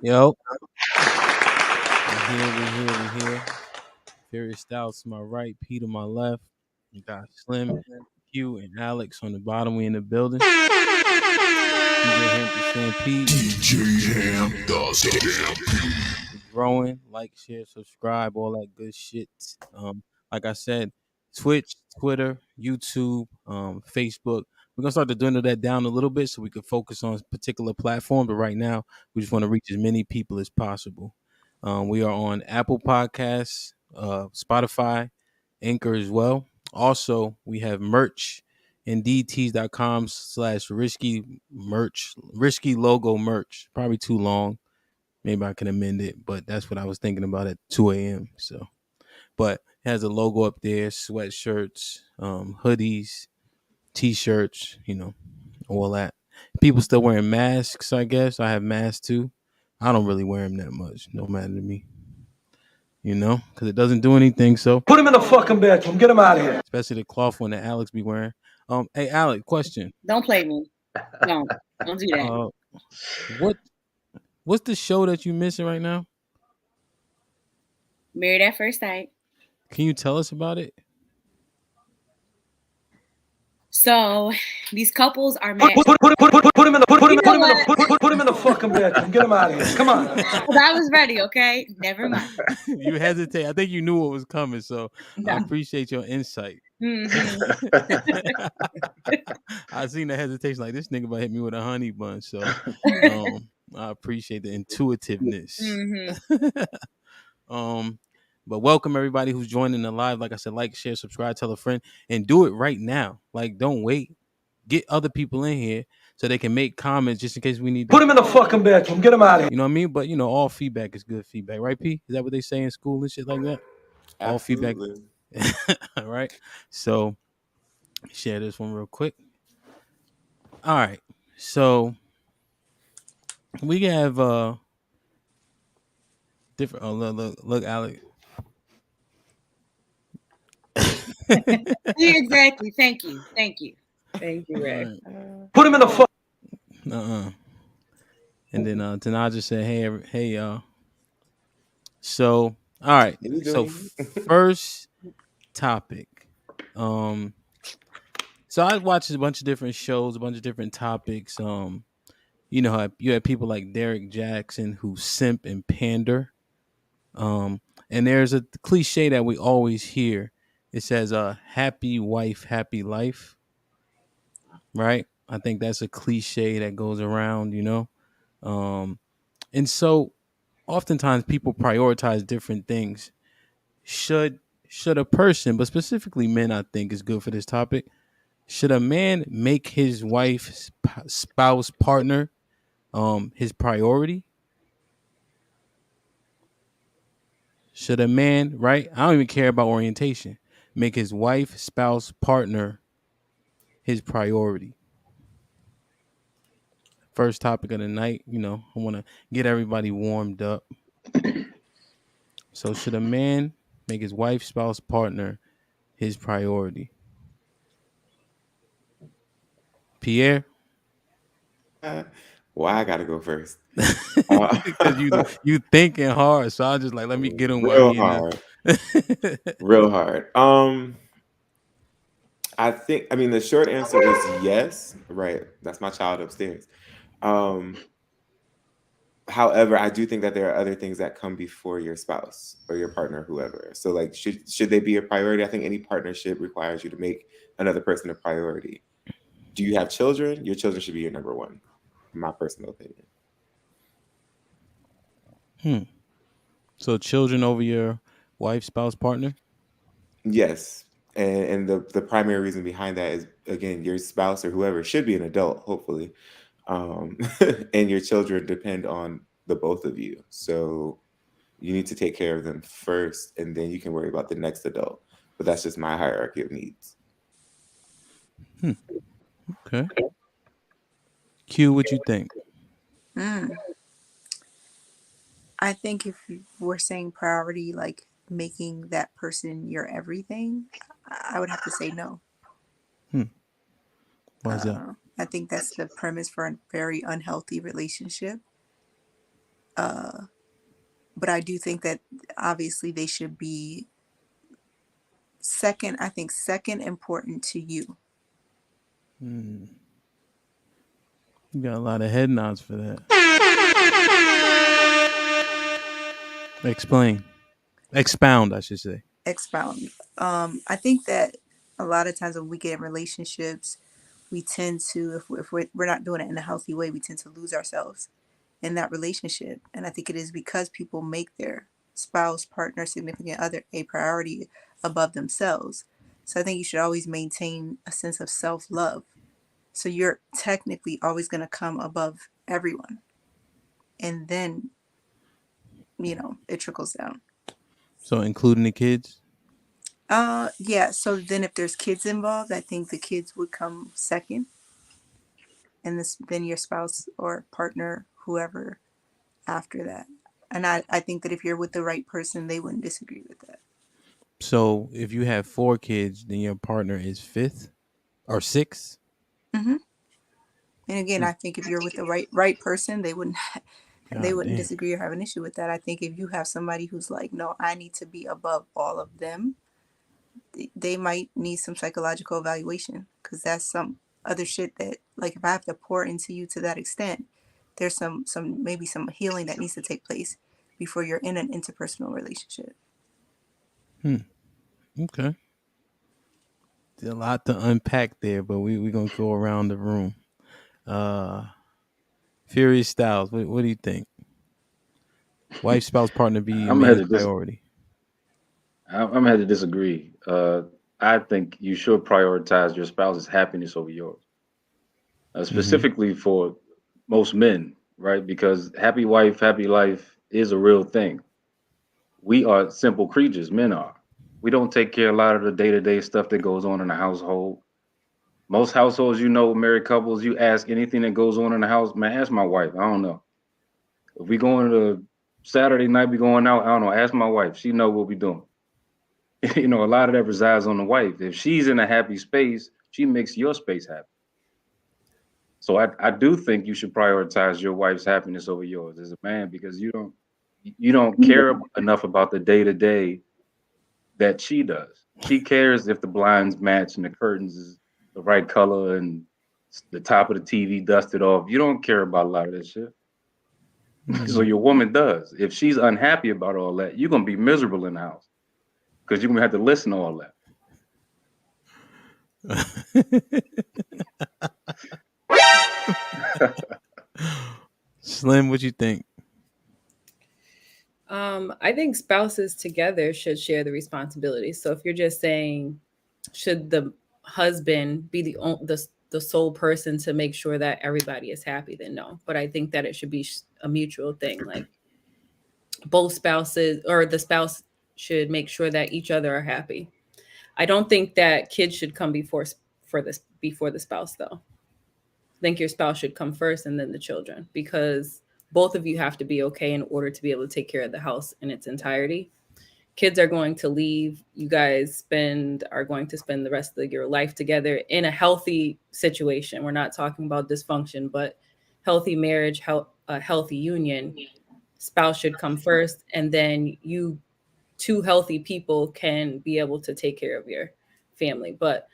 Yo, we here. Furious Styles to my right, Pete to my left. We got Slim, Q, and Alex on the bottom. We in the building. DJ Hampton Stampede. DJ Ham the Stampede. We growing. Like, share, subscribe, all that good shit. Like I said, Twitch, Twitter, YouTube, Facebook. We're gonna start to dwindle that down a little bit so we can focus on a particular platform. But right now, we just want to reach as many people as possible. We are on Apple Podcasts, Spotify, Anchor as well. Also, we have merch indeedtees.com/risky merch, risky logo merch. Probably too long. Maybe I can amend it, but that's what I was thinking about at 2 a.m. So, but it has a logo up there, sweatshirts, hoodies, t-shirts, all that. People still wearing masks, I guess. I have masks too. I don't really wear them that much. No matter to me, because it doesn't do anything. So put him in the fucking bedroom. Get him out of here. Especially the cloth one that Alex be wearing. Hey Alex, question. Don't play me. Don't do that. What's the show that you missing right now? Married at First Sight. Can you tell us about it? So these couples are married. Put him in the fucking bedroom. Get him out of here. Come on. I was ready. Okay, never mind. You hesitate. I think you knew what was coming, so I appreciate your insight. Mm-hmm. I seen the hesitation, like this nigga about to hit me with a honey bun. So I appreciate the intuitiveness. Mm-hmm. But welcome everybody who's joining the live. Like I said, like, share, subscribe, tell a friend, and do it right now. Like, don't wait. Get other people in here so they can make comments just in case we need to. Put him in the fucking bedroom. Get him out of here. You know what I mean? But all feedback is good feedback, right, P? Is that what they say in school and shit like that? All feedback. All right. So share this one real quick. All right. So we have different. Oh, look, Alex. Exactly. Thank you, Red. Put him in the fuck. And then Tanaja said, "Hey, y'all." So, all right. So first topic. So I watched a bunch of different shows, a bunch of different topics. You had people like Derek Jackson who simp and pander. And there's a cliche that we always hear. It says, happy wife, happy life. Right? I think that's a cliche that goes around, And so oftentimes people prioritize different things. Should a person, but specifically men, I think is good for this topic. Should a man make his wife's spouse, partner, his priority? Should a man, right? I don't even care about orientation. Make his wife, spouse, partner his priority. First topic of the night, I want to get everybody warmed up. So should a man make his wife, spouse, partner his priority? Pierre? Why I gotta go first? Because you thinking hard, so I just like let me get him real hard. Real hard. I mean the short answer is yes. Right, that's my child upstairs. However, I do think that there are other things that come before your spouse or your partner, whoever. So, like, should they be a priority? I think any partnership requires you to make another person a priority. Do you have children? Your children should be your number one, in my personal opinion. So children over your wife, spouse, partner? Yes. And the primary reason behind that is, again, your spouse or whoever should be an adult, hopefully. And your children depend on the both of you. So you need to take care of them first, and then you can worry about the next adult. But that's just my hierarchy of needs. Okay. Q, what you think? I think if we're saying priority, like making that person your everything, I would have to say no. Why is that? I think that's the premise for a very unhealthy relationship. But I do think that obviously they should be second. I think second important to you. You got a lot of head nods for that. Explain. Expound, I should say. Expound. I think that a lot of times when we get in relationships, we tend to, if we're not doing it in a healthy way, we tend to lose ourselves in that relationship. And I think it is because people make their spouse, partner, significant other a priority above themselves. So I think you should always maintain a sense of self love. So you're technically always going to come above everyone. And then, it trickles down. So including the kids? Yeah. So then if there's kids involved, I think the kids would come second. And then your spouse or partner, whoever after that. And I think that if you're with the right person, they wouldn't disagree with that. So if you have 4 kids, then your partner is fifth or sixth? Hmm. And again, I think if you're with the right person, they wouldn't they God wouldn't damn. disagree or have an issue with that. I think if you have somebody who's like, no, I need to be above all of them, they might need some psychological evaluation, because that's some other shit that, like, if I have to pour into you to that extent, there's some maybe some healing that needs to take place before you're in an interpersonal relationship. Okay. There's a lot to unpack there, but we're going to go around the room. Furious Styles, what do you think? Wife, spouse, partner be your I'm gonna main have to dis- priority. I'm gonna have to disagree. I think you should prioritize your spouse's happiness over yours, Mm-hmm. specifically for most men, right? Because happy wife, happy life is a real thing. We are simple creatures, men are. We don't take care of a lot of the day to day stuff that goes on in the household. Most households, married couples, you ask anything that goes on in the house, man, ask my wife. I don't know. If we going to Saturday night, we going out, I don't know, ask my wife. She know what we doing. A lot of that resides on the wife. If she's in a happy space, she makes your space happy. So I do think you should prioritize your wife's happiness over yours as a man, because you don't care enough about the day to day that she does. She cares if the blinds match and the curtains is the right color and the top of the TV dusted off. You don't care about a lot of that shit. So Mm-hmm. your woman does. If she's unhappy about all that, you're gonna be miserable in the house because you're gonna have to listen to all that. Slim, what you think? I think spouses together should share the responsibility. So if you're just saying, should the husband be the sole person to make sure that everybody is happy, then no. But I think that it should be a mutual thing. Like both spouses or the spouse should make sure that each other are happy. I don't think that kids should come before the spouse though. I think your spouse should come first and then the children, because both of you have to be okay in order to be able to take care of the house in its entirety. Kids are going to leave. You guys are going to spend the rest of your life together in a healthy situation. We're not talking about dysfunction, but healthy marriage, a healthy union. Spouse should come first, and then you two healthy people can be able to take care of your family. But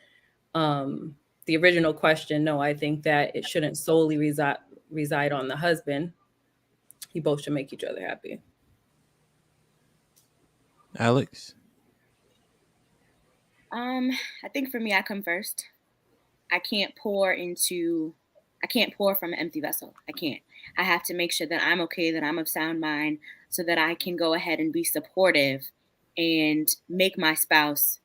the original question, no, I think that it shouldn't solely reside on the husband. You both should make each other happy. Alex? I think for me, I come first. I can't pour into I can't pour from an empty vessel. I can't. I have to make sure that I'm okay, that I'm of sound mind, so that I can go ahead and be supportive and make my spouse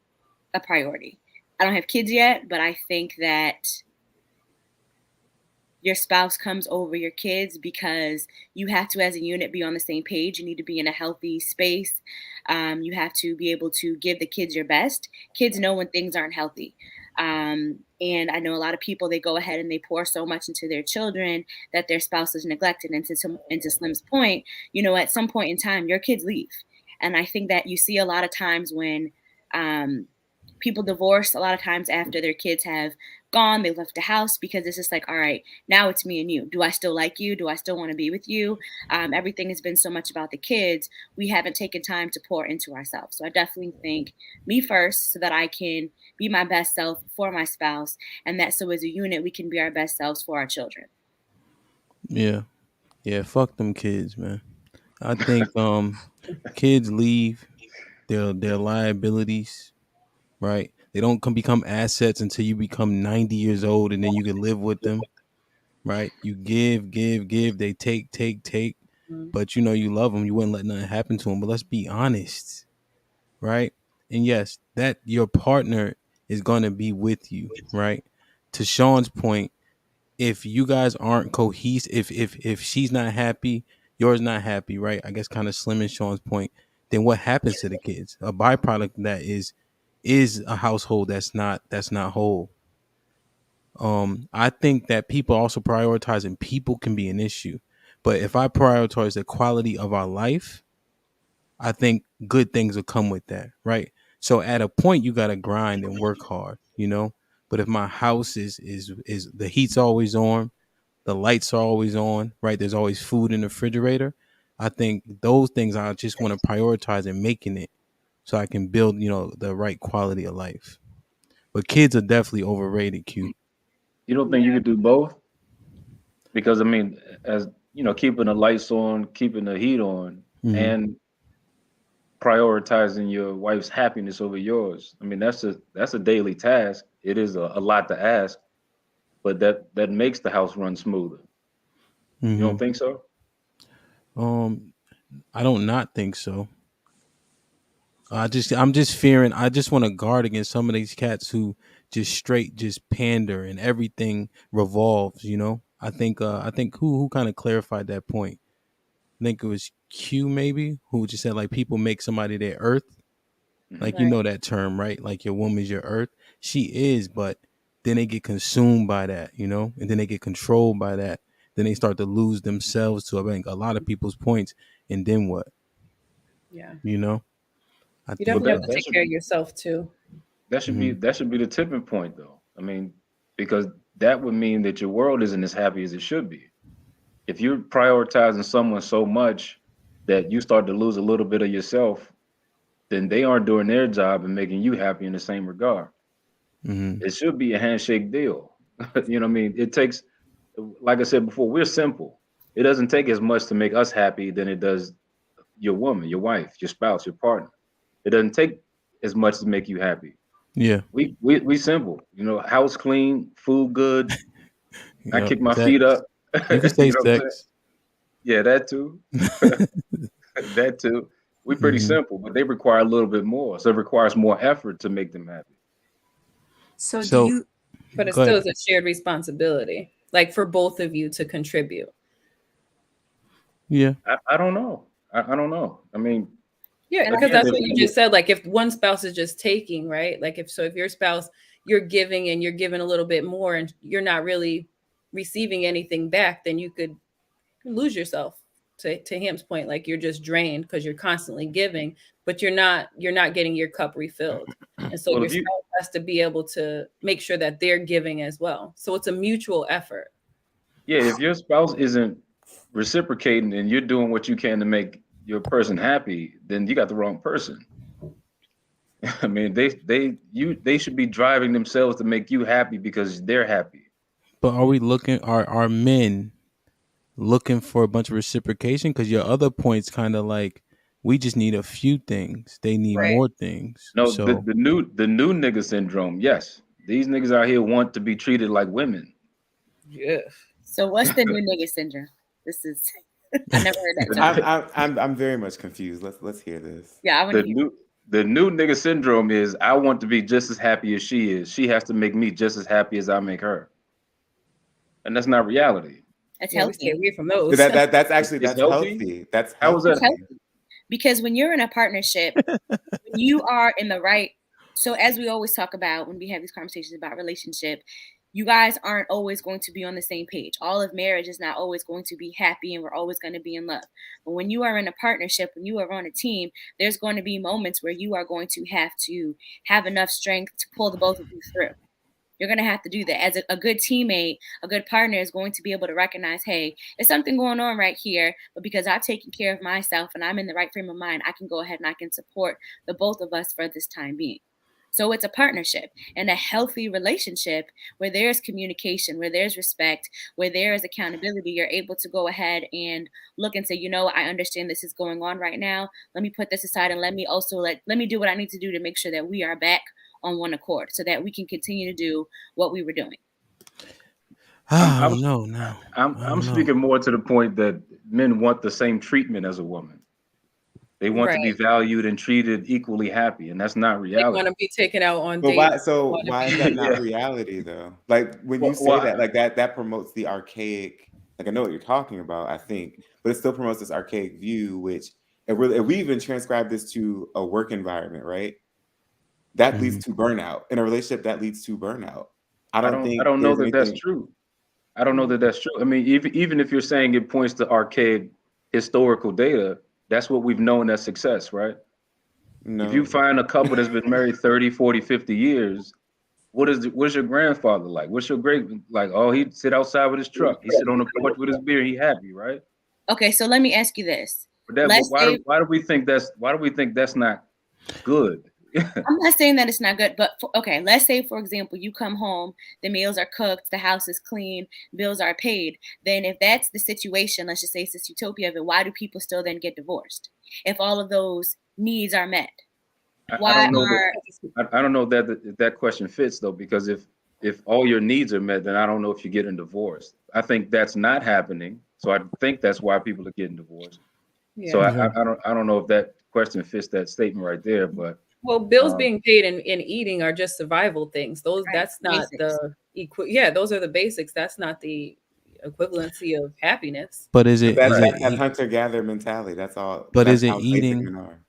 a priority. I don't have kids yet, but I think that your spouse comes over your kids because you have to, as a unit, be on the same page. You need to be in a healthy space. You have to be able to give the kids your best. Kids know when things aren't healthy. And I know a lot of people, they go ahead and they pour so much into their children that their spouse is neglected. And to Slim's point, at some point in time, your kids leave. And I think that you see a lot of times when people divorce, a lot of times after their kids have gone, they left the house, because it's just like, all right, now it's me and you. Do I still like you? Do I still want to be with you? Everything has been so much about the kids. We haven't taken time to pour into ourselves. So I definitely think me first, so that I can be my best self for my spouse, and that so as a unit we can be our best selves for our children. Yeah. Yeah, fuck them kids, man. I think kids leave their liabilities, right? They don't become assets until you become 90 years old, and then you can live with them, right? You give, give, give, they take, take, take. Mhm. But you love them, you wouldn't let nothing happen to them. But let's be honest, right? And yes, that your partner is going to be with you, right? To Sean's point, if you guys aren't cohesive, if she's not happy, yours not happy, right? I guess kind of Slim and Sean's point. Then what happens to the kids? A byproduct of that is a household that's not whole. I think that people also prioritizing people can be an issue, but if I prioritize the quality of our life, I think good things will come with that, right? So at a point, you got to grind and work hard. But if my house is the heat's always on, the lights are always on, right? There's always food in the refrigerator. I think those things I just want to prioritize and making it so I can build, the right quality of life. But kids are definitely overrated, Q. You don't think you Yeah. could do both? Because I mean, as you know, keeping the lights on, keeping the heat on, Hmm. and prioritizing your wife's happiness over yours. I mean, that's a daily task. It is a lot to ask, but that makes the house run smoother. You Hmm. don't think so? Um, I don't not think so. I'm just fearing. I just want to guard against some of these cats who just straight just pander and everything revolves. I think who kind of clarified that point. I think it was Q maybe who just said like people make somebody their earth. Hmm. Like Right. that term, right? Like your woman's your earth. She is, but then they get consumed by that, and then they get controlled by that. Then they start to lose themselves to I think a lot of people's points. And then what? Yeah. You know? I You But think definitely have that to that take should care of yourself too. that should be mhm. that should be the tipping point, though. I mean, because that would mean that your world isn't as happy as it should be. If you're prioritizing someone so much that you start to lose a little bit of yourself, then they aren't doing their job and making you happy in the same regard. Mhm. It should be a handshake deal. You know what I mean? It takes, like I said before, we're simple. It doesn't take as much to make us happy than it does your woman, your wife, your spouse, your partner. It doesn't take as much to make you happy. Yeah. We simple. You know, house clean, food good. I kick my Sex. feet up. You can say You know what I'm saying? sex. Yeah, that too. That too. We're pretty Hmm. simple, but they require a little bit more. So it requires more effort to make them happy. So do So you But it go still ahead. is a shared responsibility, like for both of you to contribute. Yeah. I don't know. I don't know. I mean, Yeah, And I because again, that's think what you just said. Like if one spouse is just taking, right? Like if your spouse, you're giving and you're giving a little bit more and you're not really receiving anything back, then you could lose yourself. To him's point, like you're just drained because you're constantly giving, but you're not getting your cup refilled. And so well, your if you, spouse has to be able to make sure that they're giving as well. So it's a mutual effort. yeah, if your spouse isn't reciprocating and you're doing what you can to make your person happy, then you got the wrong person. I mean, they should be driving themselves to make you happy because they're happy. But are we looking are men looking for a bunch of reciprocation? Because your other points kind of like we just need a few things. They need Right. more things. No, So the new nigga syndrome. Yes, these niggas out here want to be treated like women. Yeah. so. What's the new nigga syndrome? This is I never heard that term. I'm The, I'm I'm very much confused. Let's hear this. Yeah, I want to the hear. new the new nigga syndrome is I want to be just as happy as she is. She has to make me just as happy as I make her, and that's not reality. It's Yeah, we stay healthy. away from But those. that's actually It's that's healthy. healthy. That's How is It's that? healthy. healthy because when you're in a partnership, when you are in the right, so as we always talk about when we have these conversations about relationship, you guys aren't always going to be on the same page. All of marriage is not always going to be happy and we're always going to be in love. But when you are in a partnership, when you are on a team, there's going to be moments where you are going to have enough strength to pull the both of you through. You're going to have to do that. As a good teammate, a good partner is going to be able to recognize, hey, there's something going on right here, but because I've taken care of myself and I'm in the right frame of mind, I can go ahead and I can support the both of us for this time being. So it's a partnership, and a healthy relationship where there's communication, where there's respect, where there is accountability. You're able to go ahead and look and say, you know, I understand this is going on right now. Let me put this aside and let me also let me do what I need to do to make sure that we are back on one accord so that we can continue to do what we were doing. I'm I I'm don't know now. I I'm don't know. speaking more to the point that men want the same treatment as a woman. They want to be Right. valued and treated equally happy, and that's not They want reality. to be taken out on But dates. why? So Want to why is be that not Yeah. reality though? Like when you Well, say well, that, like that promotes the archaic. Like I know what you're talking about, I think, but it still promotes this archaic view, which if we even transcribe this to a work environment, right? That leads Mhm. to burnout. In a relationship, that leads to burnout. I I don't don't I think don't know there's that that's anything. true. I don't know Mm. that that's true. I mean, even if you're saying it points to archaic historical data, that's what we've known as success, right? If you No, find a couple that's been married 30, 40, 50 years, what's your grandfather like? What's your great like? Oh, he'd sit outside with his truck. He sit on the porch with his beer. He happy, right? Okay, so let me ask you this. But Let's say why do we think that's not good? I'm not saying that it's not good, but okay, let's say for example, you come home, the meals are cooked, the house is clean, bills are paid. Then if that's the situation, let's just say it's this utopia of it, why do people still then get divorced? If all of those needs are met, I why don't know that are I don't know that question fits though, because if all your needs are met, then I don't know if you're getting divorced. I think that's not happening, so I think that's why people are getting divorced. So Yeah. Yeah. I don't know if that question fits that statement right there, but Well, bills um, being paid and eating are just survival things. Those right that's not basics? the yeah, those are the basics. That's not the equivalency of happiness. But is but it is it that hunter gatherer mentality. That's all. but That's is it how basic eating? men are.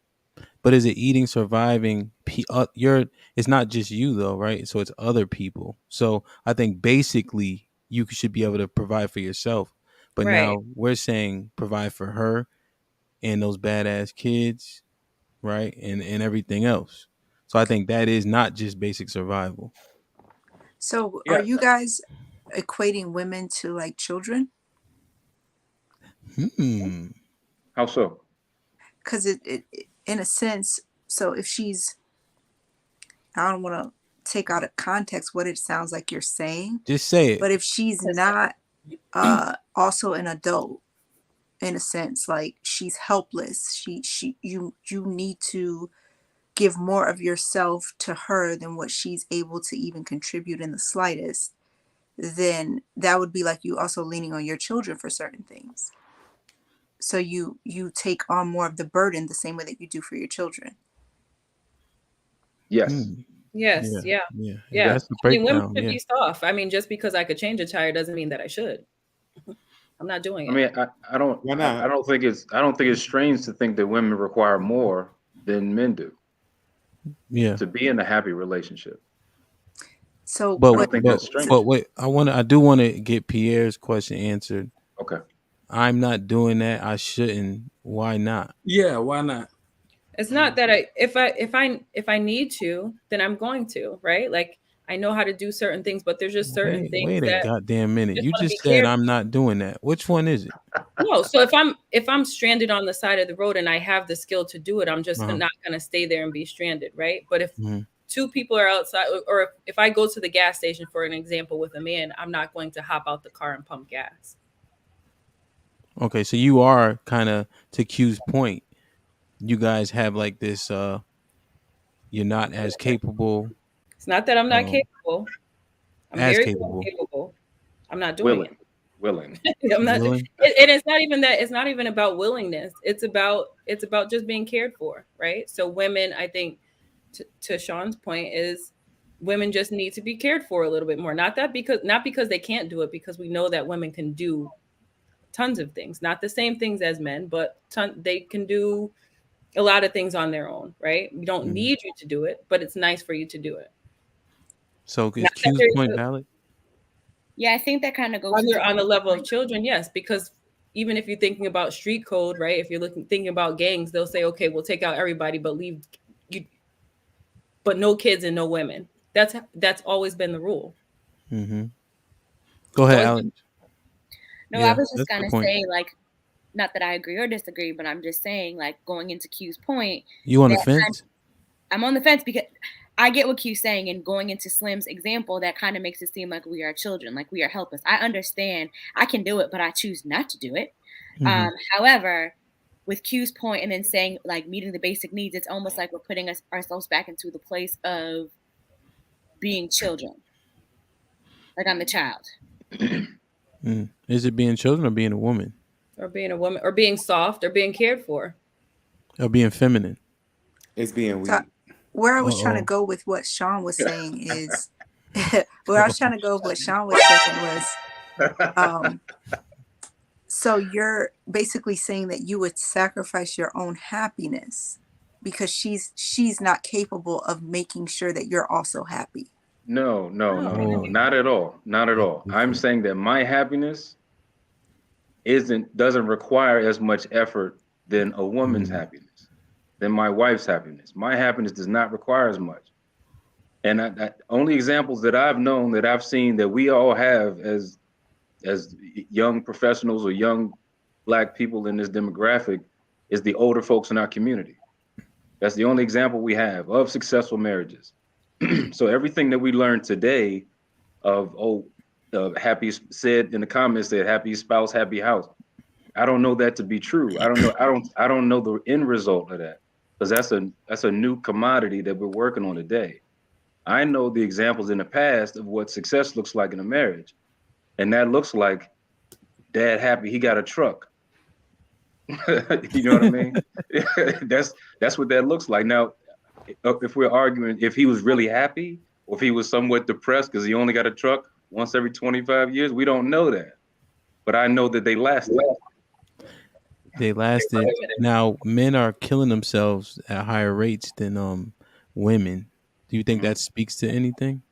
But is it eating, surviving? You're. It's not just you though, right? So it's other people. So I think basically you should be able to provide for yourself. But Right. now we're saying provide for her and those badass kids, right? And everything else. So I think that is not just basic survival. So are yeah. you guys equating women to like children? Hmm. How so? Because in a sense, so if she's, I don't want to take out of context what it sounds like you're saying, Just say it. but if she's not also an adult, in a sense, like she's helpless, you need to give more of yourself to her than what she's able to even contribute in the slightest, then that would be like you also leaning on your children for certain things. So you take on more of the burden the same way that you do for your children. Yes. Hmm. Yes. Yeah. Yeah. Yeah. If Yeah. that's the I mean, women breakdown, should yeah. be soft. I mean, just because I could change a tire doesn't mean that I should. I'm not doing I it. mean, Why not? I don't think it's strange to think that women require more than men do Yeah. to be in a happy relationship. So But I don't what? think that's but strange. wait, I do want to get Pierre's question answered. Okay. I'm not doing that. I shouldn't. Why not? Yeah, why not? It's not that if I need to, then I'm going to, right? Like I know how to do certain things, but there's just certain things Wait a that goddamn minute. just You want to be just said cared. I'm not doing that. Which one is it? No, so if I'm stranded on the side of the road and I have the skill to do it, I'm just Uh-huh. not gonna stay there and be stranded, right? But if Mhm. two people are outside, or if I go to the gas station for an example with a man, I'm not going to hop out the car and pump gas. Okay, so you are kind of to Q's point. You guys have like this. You're not as capable. It's not that I'm not Um, capable. I'm as very capable. capable. I'm not doing it. Willing. Willing. I'm not. Willing. And it's not even that. It's not even about willingness. It's about just being cared for, right? So women, I think, to Sean's point, is women just need to be cared for a little bit more. Not because they can't do it, because we know that women can do tons of things, not the same things as men, but they can do a lot of things on their own, right? We don't Mhm. need you to do it, but it's nice for you to do it. So is Not that Q's there's point a, valid? Yeah, I think that kind of goes on into the level of children, yes, because even if you're thinking about street code, right? If you're thinking about gangs, they'll say, okay, we'll take out everybody, but leave you, but no kids and no women. That's always been the rule. Mm-hmm. Go It's ahead, always been. Alex. No, I Yeah, was just that's a good gonna point. say, like, not that I agree or disagree, but I'm just saying, like, going into Q's point, You on the that fence? I'm on the fence because I get what Q's saying, and going into Slim's example, that kind of makes it seem like we are children, like we are helpless. I understand I can do it, but I choose not to do it. Mm-hmm. However, with Q's point, and then saying like meeting the basic needs, it's almost like we're putting ourselves back into the place of being children. Like I'm the child. Mm. Is it being children or being a woman Or being a woman, or being soft, or being cared for. or being feminine? It's being So weak. where I Uh was trying to oh. go with what Sean was saying is where I was trying to go with what Sean was saying was um so you're basically saying that you would sacrifice your own happiness because she's not capable of making sure that you're also happy. No, no, no, No. no, Oh, not at all. Not at that's all. I'm different. saying that my happiness doesn't require as much effort than a woman's Mm. happiness, than my wife's happiness. My happiness does not require as much. And only examples that I've known, that I've seen, that we all have as young professionals or young black people in this demographic, is the older folks in our community. That's the only example we have of successful marriages. So everything that we learn today of, happy, said in the comments, said happy spouse, happy house. I don't know that to be true. I don't know. I don't know the end result of that, because that's a new commodity that we're working on today. I know the examples in the past of what success looks like in a marriage, and that looks like dad happy he got a truck. You know what I mean? That's what that looks like. Now, if we're arguing if he was really happy or if he was somewhat depressed because he only got a truck once every 25 years, we don't know that. But I know that they lasted. They lasted. Now men are killing themselves at higher rates than women. Do you think Mhm. that speaks to anything?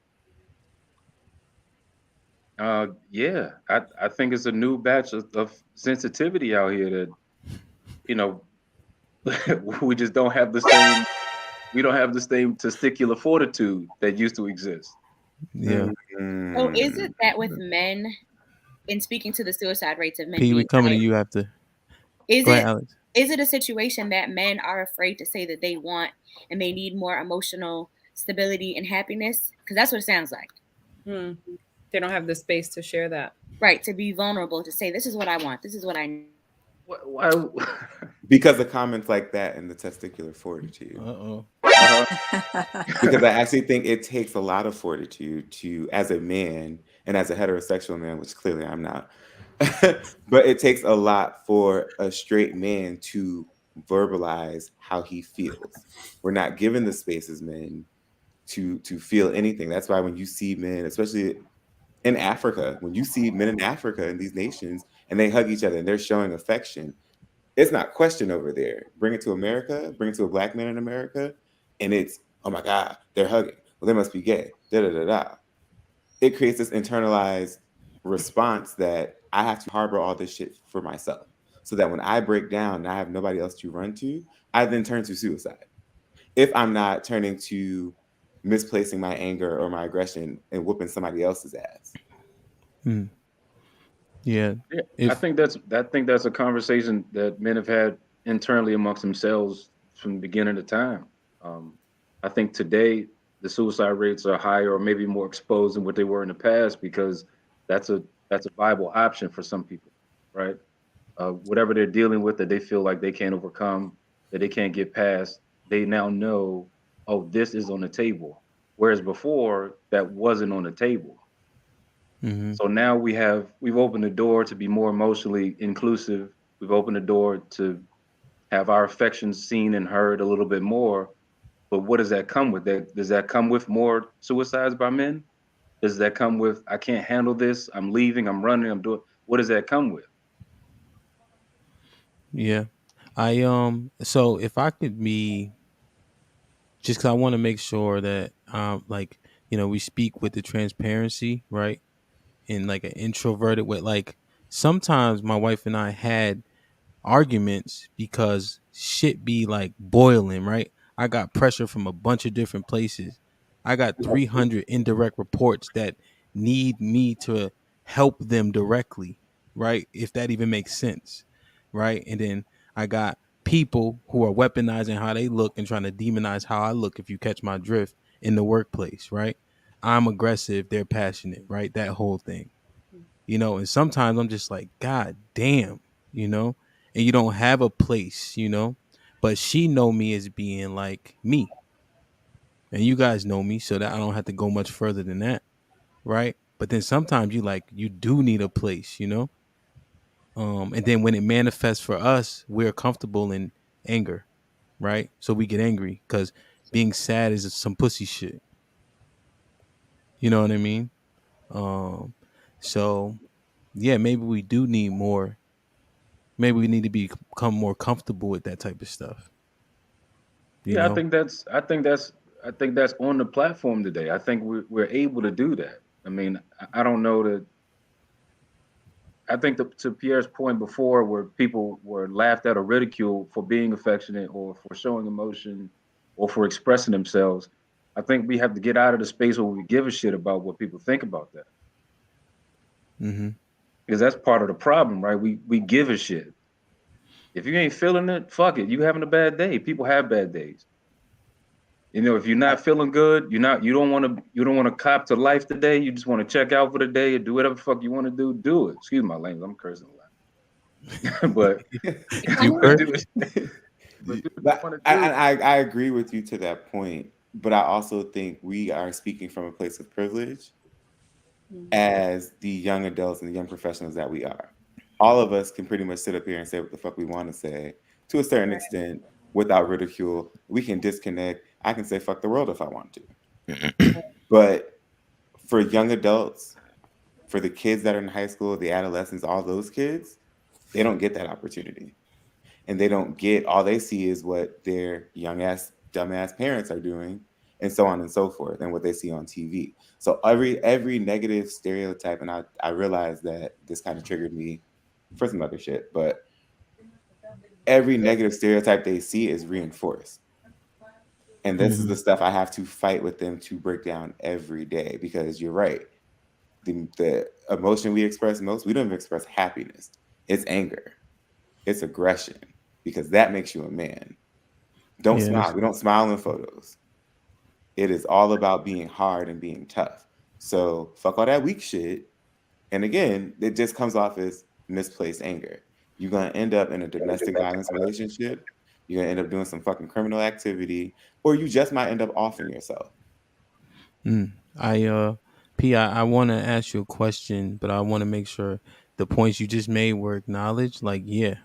Yeah, I think it's a new batch of sensitivity out here that, you know, we just don't have the same. We don't have the same testicular fortitude that used to exist. Yeah. So is Mm. it that with men, in speaking to the suicide rates of men P, we being coming to higher, you after. is Go ahead, it Alex. is it a situation that men are afraid to say that they want and they need more emotional stability and happiness? Because that's what it sounds like. Hmm. They don't have the space to share that. Right, to be vulnerable, to say this is what I want, this is what I need. Why? Because of comments like that and the testicular Uh fortitude. oh. Uh-huh. Because I actually think it takes a lot of fortitude to, as a man and as a heterosexual man, which clearly I'm not, but it takes a lot for a straight man to verbalize how he feels. We're not given the space as men to feel anything. That's why when you see men, especially in Africa, when you see men in Africa in these nations and they hug each other and they're showing affection, it's not question over there. Bring it to America, bring it to a black man in America, and it's, oh my God, they're hugging. Well, they must be gay. Da da da da. It creates this internalized response that I have to harbor all this shit for myself. So that when I break down and I have nobody else to run to, I then turn to suicide. If I'm not turning to misplacing my anger or my aggression and whooping somebody else's ass. Hmm. Yeah. Yeah, If I think that's a conversation that men have had internally amongst themselves from the beginning of time. Um, I think today the suicide rates are higher or maybe more exposed than what they were in the past, because that's a that's a viable option for some people, right? Whatever they're dealing with that they feel like they can't overcome, that they can't get past, they now know, oh, this is on the table. Whereas before that wasn't on the table. mhm. So now we've opened the door to be more emotionally inclusive. We've opened the door to have our affections seen and heard a little bit more. But what does that come with? That does that come with more suicides by men? Does that come with, I can't handle this, I'm leaving, I'm running, I'm doing, what does that come with? Yeah. I so if I could be, just cuz I want to make sure that like, we speak with the transparency, right? In like an introverted way. Like sometimes my wife and I had arguments because shit be like boiling, right? I got pressure from a bunch of different places. I got 300 indirect reports that need me to help them directly, right? If that even makes sense, right? And then I got people who are weaponizing how they look and trying to demonize how I look, if you catch my drift, in the workplace, right? I'm aggressive, they're passionate, right? That whole thing, and sometimes I'm just like, God damn, you know, and you don't have a place, but she know me as being like me, and you guys know me, so that I don't have to go much further than that, right? But then sometimes you do need a place, and then when it manifests for us, we're comfortable in anger, right? So we get angry because being sad is some pussy shit. You know what I mean? Um, so yeah, maybe we do need more. Maybe we need to become more comfortable with that type of stuff. You Yeah, I know? think that's I think that's I think that's on the platform today. I think we're able to do that. I mean, I don't know that. I think to Pierre's point before, where people were laughed at or ridiculed for being affectionate or for showing emotion or for expressing themselves, I think we have to get out of the space where we give a shit about what people think about that, Mm-hmm. because that's part of the problem, right? We give a shit. If you ain't feeling it, fuck it. You having a bad day. People have bad days. If you're not feeling good, you don't want to cop to life today. You just want to check out for the day and do whatever the fuck you want to do. Do it. Excuse my language. I'm cursing a lot, but You but cur- do it. But do what you But want to I, do. I agree with you to that point. But I also think we are speaking from a place of privilege Mhm. as the young adults and the young professionals that we are. All of us can pretty much sit up here and say what the fuck we want to say to a certain Right. extent without ridicule. We can disconnect. I can say fuck the world if I want to. But for young adults, for the kids that are in high school, the adolescents, all those kids, they don't get that opportunity. And they don't get, all they see is what their young ass dumbass parents are doing, and so on and so forth, and what they see on TV. So every negative stereotype, and I realize that this kind of triggered me for some other shit, but every negative stereotype they see is reinforced. And this is Mhm. the stuff I have to fight with them to break down every day, because you're right. The emotion we express most, we don't even express happiness. It's anger. It's aggression, because that makes you a man. Don't Yeah, smile. We don't smile in photos. It is all about being hard and being tough. So fuck all that weak shit. And again, it just comes off as misplaced anger. You're gonna end up in a domestic violence relationship. You're gonna end up doing some fucking criminal activity, or you just might end up offing yourself. I P, I want to ask you a question, but I want to make sure the points you just made were acknowledged. Like, yeah,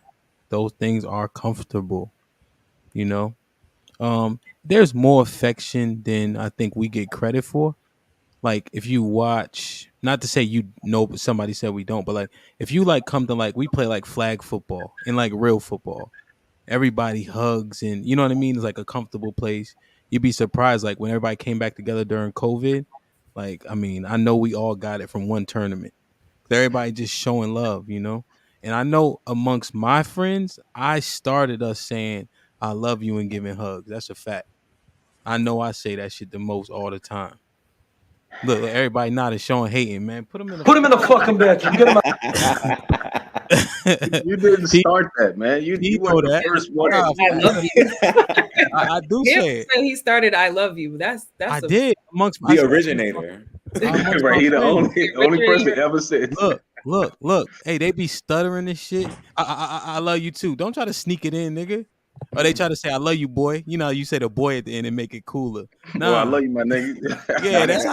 those things are comfortable. You know, there's more affection than I think we get credit for. Like, if you watch, not to say but somebody said we don't, but like, if you like come to, like, we play like flag football and like real football, everybody hugs, and you know what I mean. It's like a comfortable place. You'd be surprised, like when everybody came back together during COVID. Like, I mean, I know we all got it from one tournament. Everybody just showing love. And I know amongst my friends, I started us saying "I love you" and giving hugs. That's a fact. I know I say that shit the most all the time. Look, everybody not is showing hating, man. Put them in the Put him in the fucking fucking bedroom. Get him out. You didn't P, start that, man. You P you weren't know the that. It first one. Nah, I for love real. you. I do Him say it. say he started "I love you." I That's a did I The said that originator. amongst Right? my He the friends. only person refrigerator. ever said. Look. Hey, they be stuttering and shit. I love you too. Don't try to sneak it in, nigga. Or they try to say I love you, boy. You know how you say the boy at the end and make it cooler. Well, I Nah. love you, my nigga. Yeah, that's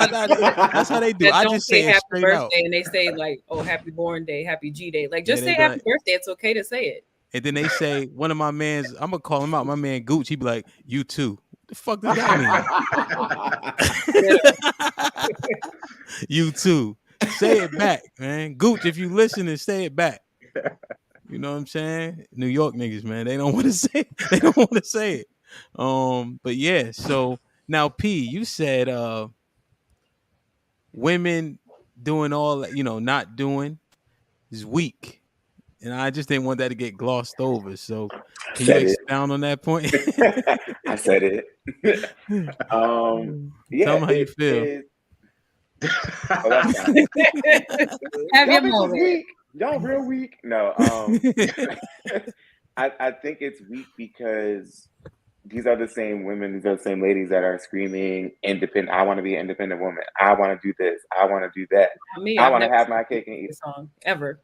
how they do. That I don't just say say it happy straight out. birthday and they say like, "Oh, happy born day, happy G day." Like, Yeah, just they say be happy like, birthday. It's okay to say it. and then they say one of my mans, I'm gonna call him out. My man Gooch, he be like, you too. What the fuck does that mean? Get You too. Say it back, man. Gooch, if you listening, say it back. You know what I'm saying? New York niggas, man, they don't want to say they don't want to say it. But yeah, so now P, you said women doing all that, not doing is weak. and I just didn't want that to get glossed over. So, can you Said it. expound on that point? I said it. Tell Yeah, them how you feel. Oh, that's fine. Have Y'all your bitches moment. weak. Y'all real weak. No, I think it's weak because these are the same women, these are the same ladies that are screaming independent. I want to be an independent woman. I want to do this. I want to do that. Me, I I've want to never have seen my cake and eat. this song ever.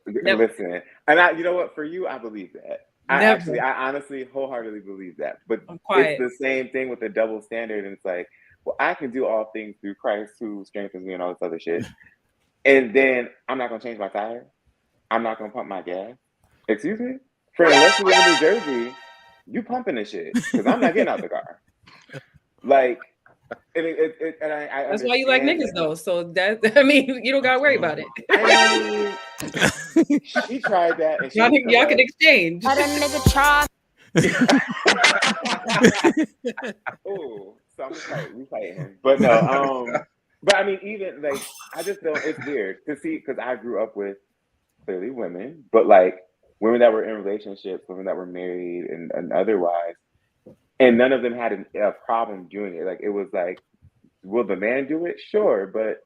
Never. Listen, and you know what? For you, I believe that. Never. I honestly, wholeheartedly believe that. But I'm it's quiet. the same thing with the double standard, and it's like, well, I can do all things through Christ who strengthens me and all this other shit. And then I'm not gonna change my tire. I'm not gonna pump my gas. Excuse me, friend. Unless you live in New Jersey, you pumping this shit because I'm not getting out the car. Like, and I That's why you like understand niggas that. though. So that I mean, you don't gotta worry about it. I mean, she tried that, and she Y'all, was y'all can correct. exchange. Oh, so I'm fighting. We fighting him, but no. But I mean, even like, I just don't. It's weird to see because I grew up with clearly women, but like women that were in relationships, women that were married, and otherwise, and none of them had a problem doing it. Like it was like, will the man do it? Sure, but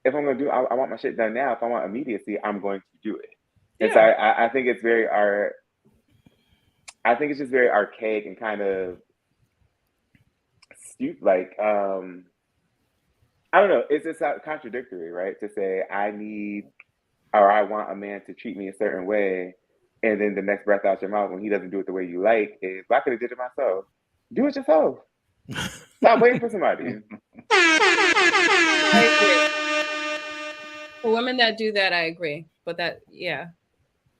if I'm gonna do, I want my shit done now. If I want immediacy, I'm going to do it. And so Yeah. I think it's very I think it's just very archaic and kind of stupid. Like I don't know. It's just contradictory, right? To say I need or I want a man to treat me a certain way, and then the next breath out your mouth when he doesn't do it the way you like is, well, I could have did it myself. Do it yourself. Stop waiting for somebody. I agree. For women that do that, I agree. But that, yeah,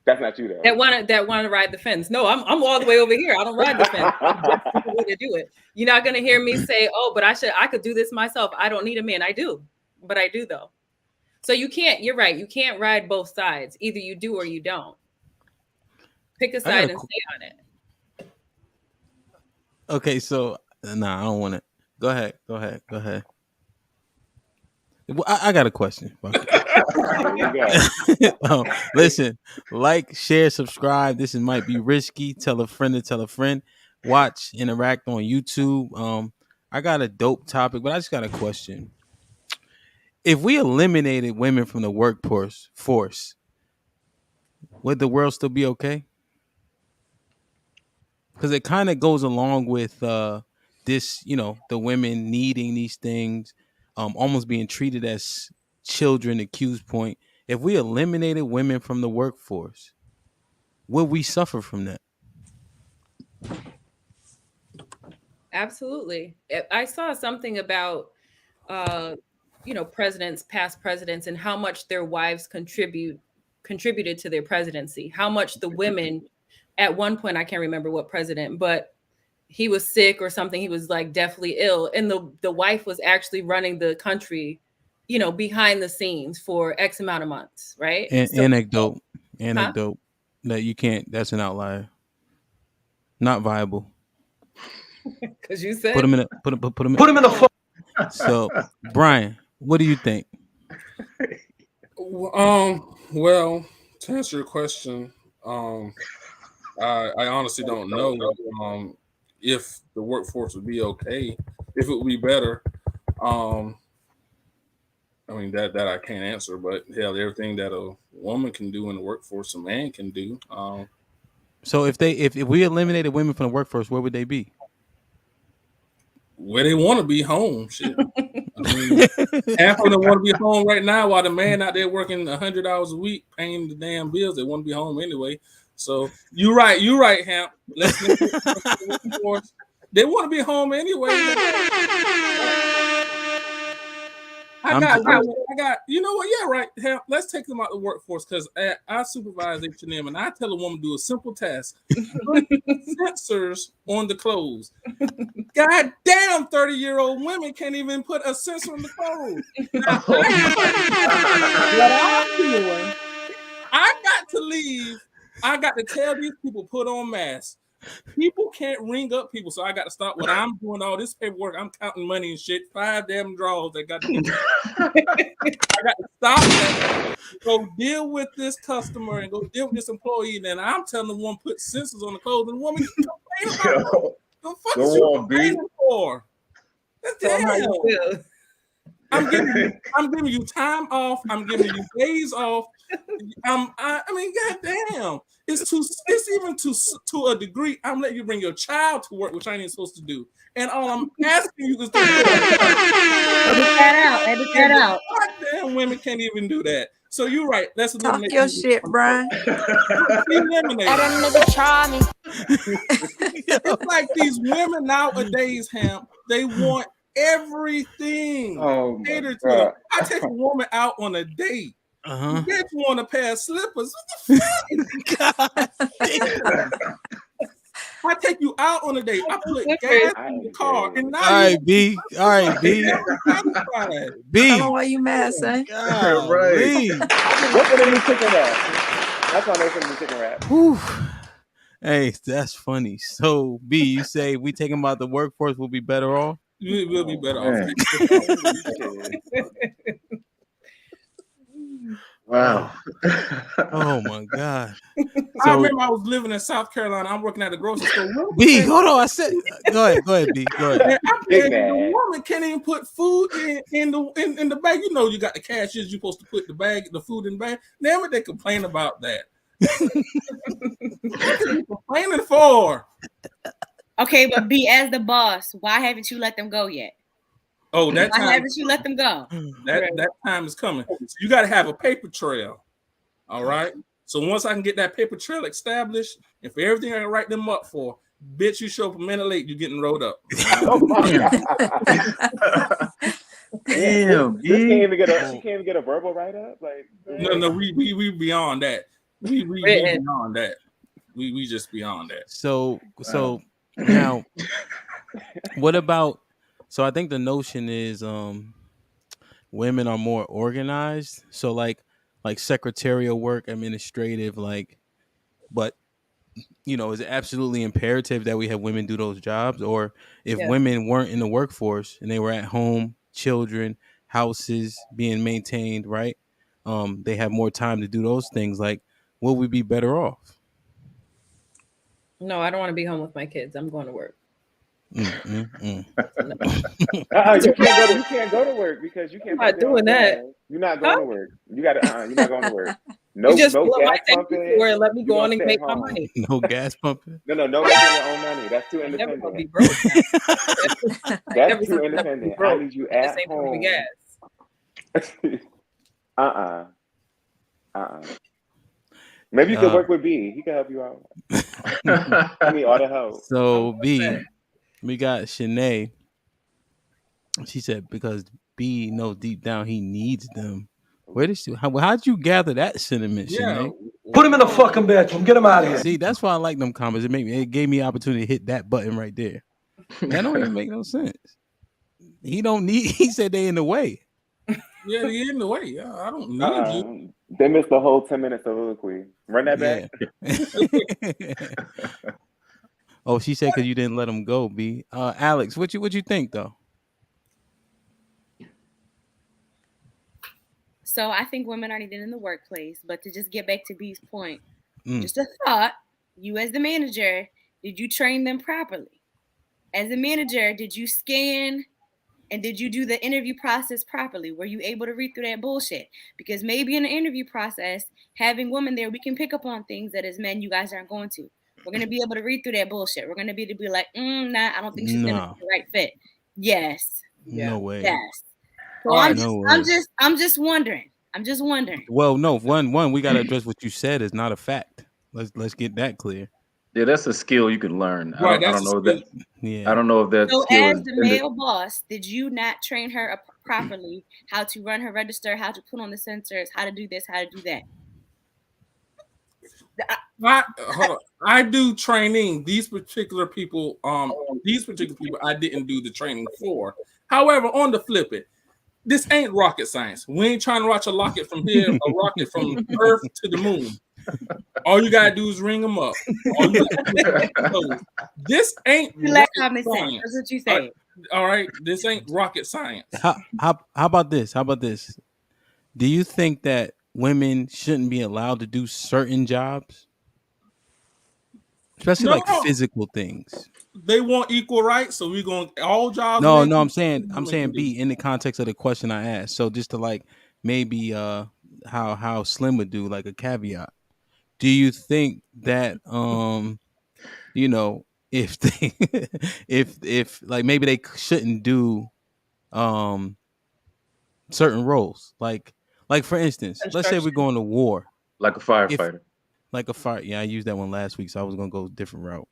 That's not you though. that want to ride the fence. No, I'm all the way over here. I don't ride the fence. That's the way to do it. You're not gonna hear me say, "Oh, but I could do this myself. I don't need a man." I do, but I do though. So you can't. You're right. You can't ride both sides. Either you do or you don't. Pick a side and stay on it. Okay, so nah, I don't want it. Go ahead. Well, I got a question. Listen, like, share, subscribe. This might be risky. Tell a friend to tell a friend. Watch, interact on YouTube. I got a dope topic, but I just got a question. If we eliminated women from the workforce, would the world still be okay? Because it kind of goes along with this, the women needing these things, almost being treated as children, accused point. If we eliminated women from the workforce, would we suffer from that? Absolutely. I saw something about presidents, past presidents, and how much their wives contributed to their presidency. How much the women, at one point, I can't remember what president, but he was sick or something. He was like deathly ill, and the wife was actually running the country, behind the scenes for X amount of months, right? Anecdote Huh? that you can't. That's an outlier. Not viable. Because you said Put them in the fuck. So, Brian, what do you think? Well, to answer your question, I honestly don't know if the workforce would be okay, if it would be better. I mean that I can't answer, but hell, everything that a woman can do in the workforce, a man can do. So if we eliminated women from the workforce, where would they be? Where they want to be, home. Shit. I mean, half of them want to be home right now, while the man out there working 100 hours a week, paying the damn bills. They want to be home anyway. So you're right, Hamp. Let's make the workforce. They want to be home anyway. I got. You know what? Yeah, right. Hamp, let's take them out the workforce because I supervise H&M, and I tell a woman to do a simple task: put sensors on the clothes. God damn, 30-year-old women can't even put a sensor on the clothes. Now, I got to leave. I got to tell these people put on masks. People can't ring up people, so I got to stop when I'm doing all this paperwork. I'm counting money and shit. 5 damn draws that got to be. I got to stop that. go deal with this customer and go deal with this employee. And then I'm telling the woman put sensors on the clothes, and the woman complain about it. The fuck Go is you on, B. complaining for? Tell 'em how Damn. you feel. I'm giving you time off. I'm giving you days off. I mean, goddamn, it's even to a degree. I'm letting you bring your child to work, which I ain't supposed to do. And all I'm asking you is to Edit that out. Goddamn, women can't even do that. So you're right. Let's Talk eliminate your these- shit, Brian. Eliminate. It's like these women nowadays, Ham. They want everything Oh my catered to them. God. I take a woman out on a date. Uh-huh. Bitch want a pair of slippers. What the fuck? God. I take you out on a date. I put gas in the car, and now All right, B. All right, B. satisfied. B. Tell them why you mad, son. Golly. What's in the new chicken wrap? That's why there's some new chicken wrap. Whew. Hey, that's funny. So, B, you say we take them out the workforce, we'll be better off? We'll be better off. Man. Wow. Oh my God. I So, remember I was living in South Carolina. I'm working at a grocery store. B, hold on. I said, go ahead, B. Go ahead. And Big the man. woman can't even put food in the bag. You know, you got the cashiers. You're supposed to put the food in the bag. Damn it, they complain about that. What are you complaining for? Okay, but B, as the boss, why haven't you let them go yet? Oh, that Why time. haven't you let them go? That time is coming. So you got to have a paper trail. All right. So once I can get that paper trail established, and for everything I can write them up for, bitch, you show up a minute late, you're getting rolled up. Oh my God. Damn, She can't B. even get a verbal write up. Like No, we beyond that. We beyond that. We just beyond that. So now, what about? So I think the notion is women are more organized. So like secretarial work, administrative, but is it absolutely imperative that we have women do those jobs? Or if women weren't in the workforce and they were at home, children, houses being maintained, right? They have more time to do those things. Like, will we be better off? No, I don't want to be home with my kids. I'm going to work. you can't go to work because you can't. I'm not doing that. You're not going to work. You got to. You're not going to work. No, You just no pull up my gas tank pumping. before and let me go on and stay make at my home. money. No gas pumping. No making your own money. That's too I'm never gonna be independent. broke. That's too independent. I need you This at ain't gonna be home. gas. Maybe you could work with B. He can help you out. I need all the help. So B, we got Shanae. She said because B knows deep down he needs them. Where did she? How'd you gather that sentiment, Shanae? Put him in the fucking bedroom. Get him out of here. See, that's why I like them comments. It gave me opportunity to hit that button right there. That don't even make no sense. He don't need. He said they in the way. Yeah, they in the way. Yeah, I don't need you. They missed the whole 10 minutes soliloquy. Run that back. Oh, she said because you didn't let him go, B. Alex, what you think though? So I think women are needed in the workplace, but to just get back to B's point, just a thought, you as the manager, did you train them properly? As a manager, did you scan and did you do the interview process properly? Were you able to read through that bullshit? Because maybe in the interview process, having women there, we can pick up on things that as men, you guys aren't going to. We're going to be able to read through that bullshit. We're going to be able to be like, nah, I don't think she's going to be the right fit. Yes. No way. Yes. So I'm just wondering. Well, no, one, we gotta address what you said is not a fact. Let's get that clear. Yeah, that's a skill you can learn. Right, I don't know that. Yeah. I don't know if that. So skill as is the male boss, did you not train her properly? How to run her register? How to put on the sensors? How to do this? How to do that? I do training. These particular people, I didn't do the training for. However, on the flip it, this ain't rocket science. We ain't trying to watch a rocket from here, a rocket from Earth to the moon. All you gotta do is ring them up. This ain't rocket science. That's what you say. All right, this ain't rocket science. How about this? Do you think that women shouldn't be allowed to do certain jobs, especially No, like physical things? they want equal rights, so we're going all jobs No, men no, can I'm do, saying women can do. B in the context of the question I asked. So just to like maybe how Slim would do like a caveat. Do you think that you know if they if like maybe they shouldn't do um certain roles like for instance, let's say we're going to war. like a If firefighter. like a fire, yeah, I used that one last week, so I was gonna go a different route.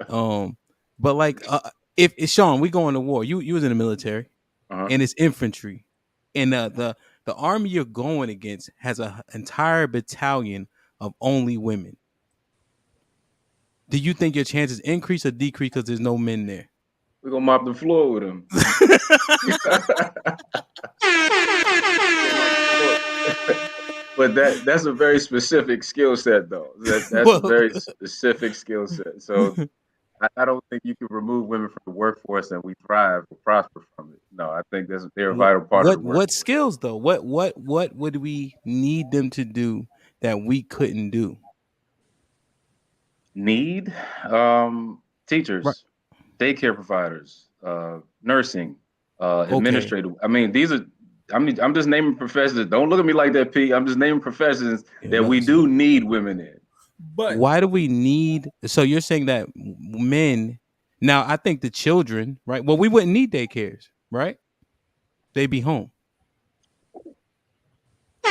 Um, but like if Sean, we going to war, you was in the military Uh-huh. and it's infantry, and the army you're going against has an entire battalion of only women. Do you think your chances increase or decrease because there's no men there? We're gonna mop the floor with him. But that's a very specific skill set, though. That's a Well, very specific skill set. So I don't think you can remove women from the workforce and we thrive or prosper from it. No, I think they're a vital part of the what workforce. skills though? What would we need them to do that we couldn't do? Need Right. teachers, daycare providers, nursing, Okay. administrative. I mean, these are. I'm just naming professions. Don't look at me like that, Pete. I'm just naming professions Yeah, that no, we do need women in. But why do we need? So you're saying that men? Now I think the children, right? Well, we wouldn't need daycares, right? They'd be home. So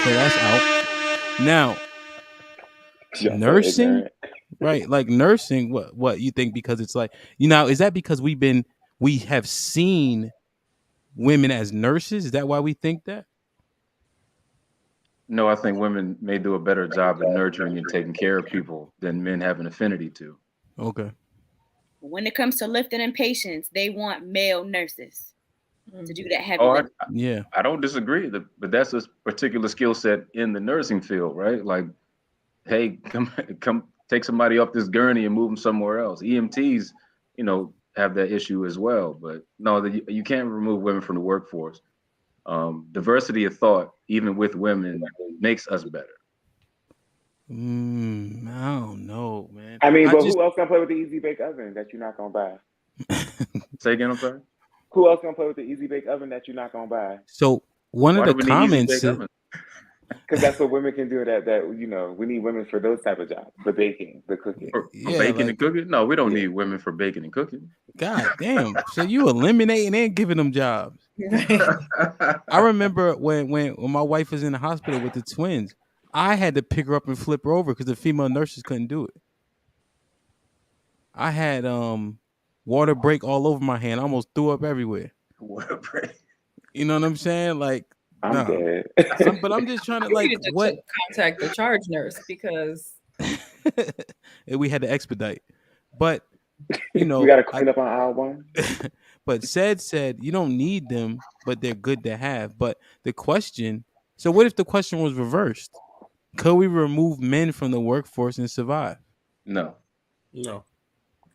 that's out. Now Y'all so nursing, ignorant. right? Like nursing. What you think? Because it's like is that because we have seen women as nurses? Is that why we think that? No, I think women may do a better job at nurturing and taking care of people than men have an affinity to. Okay. When it comes to lifting and patients, they want male nurses to do that heavy Oh, lifting. Yeah. I don't disagree, but that's a particular skill set in the nursing field, right? Like, hey, come take somebody off this gurney and move them somewhere else. EMTs, have that issue as well. But no, you can't remove women from the workforce. Diversity of thought, even with women, makes us better. I don't know, man. I mean, I but just who else gonna play with the easy bake oven that you're not gonna buy? Say again, I'm sorry. Who else gonna play with the easy bake oven that you're not gonna buy? so one of Why do the we need easy comments bake oven? Because that's what women can do. That we need women for those type of jobs, the baking, the cooking. For yeah, baking like and cooking? No, we don't Yeah. need women for baking and cooking. God damn. So you eliminating and giving them jobs. I remember when my wife was in the hospital with the twins, I had to pick her up and flip her over because the female nurses couldn't do it. I had water break all over my hand. I almost threw up everywhere. What a break. You know what I'm saying? Like, I'm no. dead. But I'm just trying to You like needed to what contact the charge nurse because and we had to expedite. But We got to clean up on aisle one. but said you don't need them, but they're good to have. But the question, so what if the question was reversed? Could we remove men from the workforce and survive? No. no,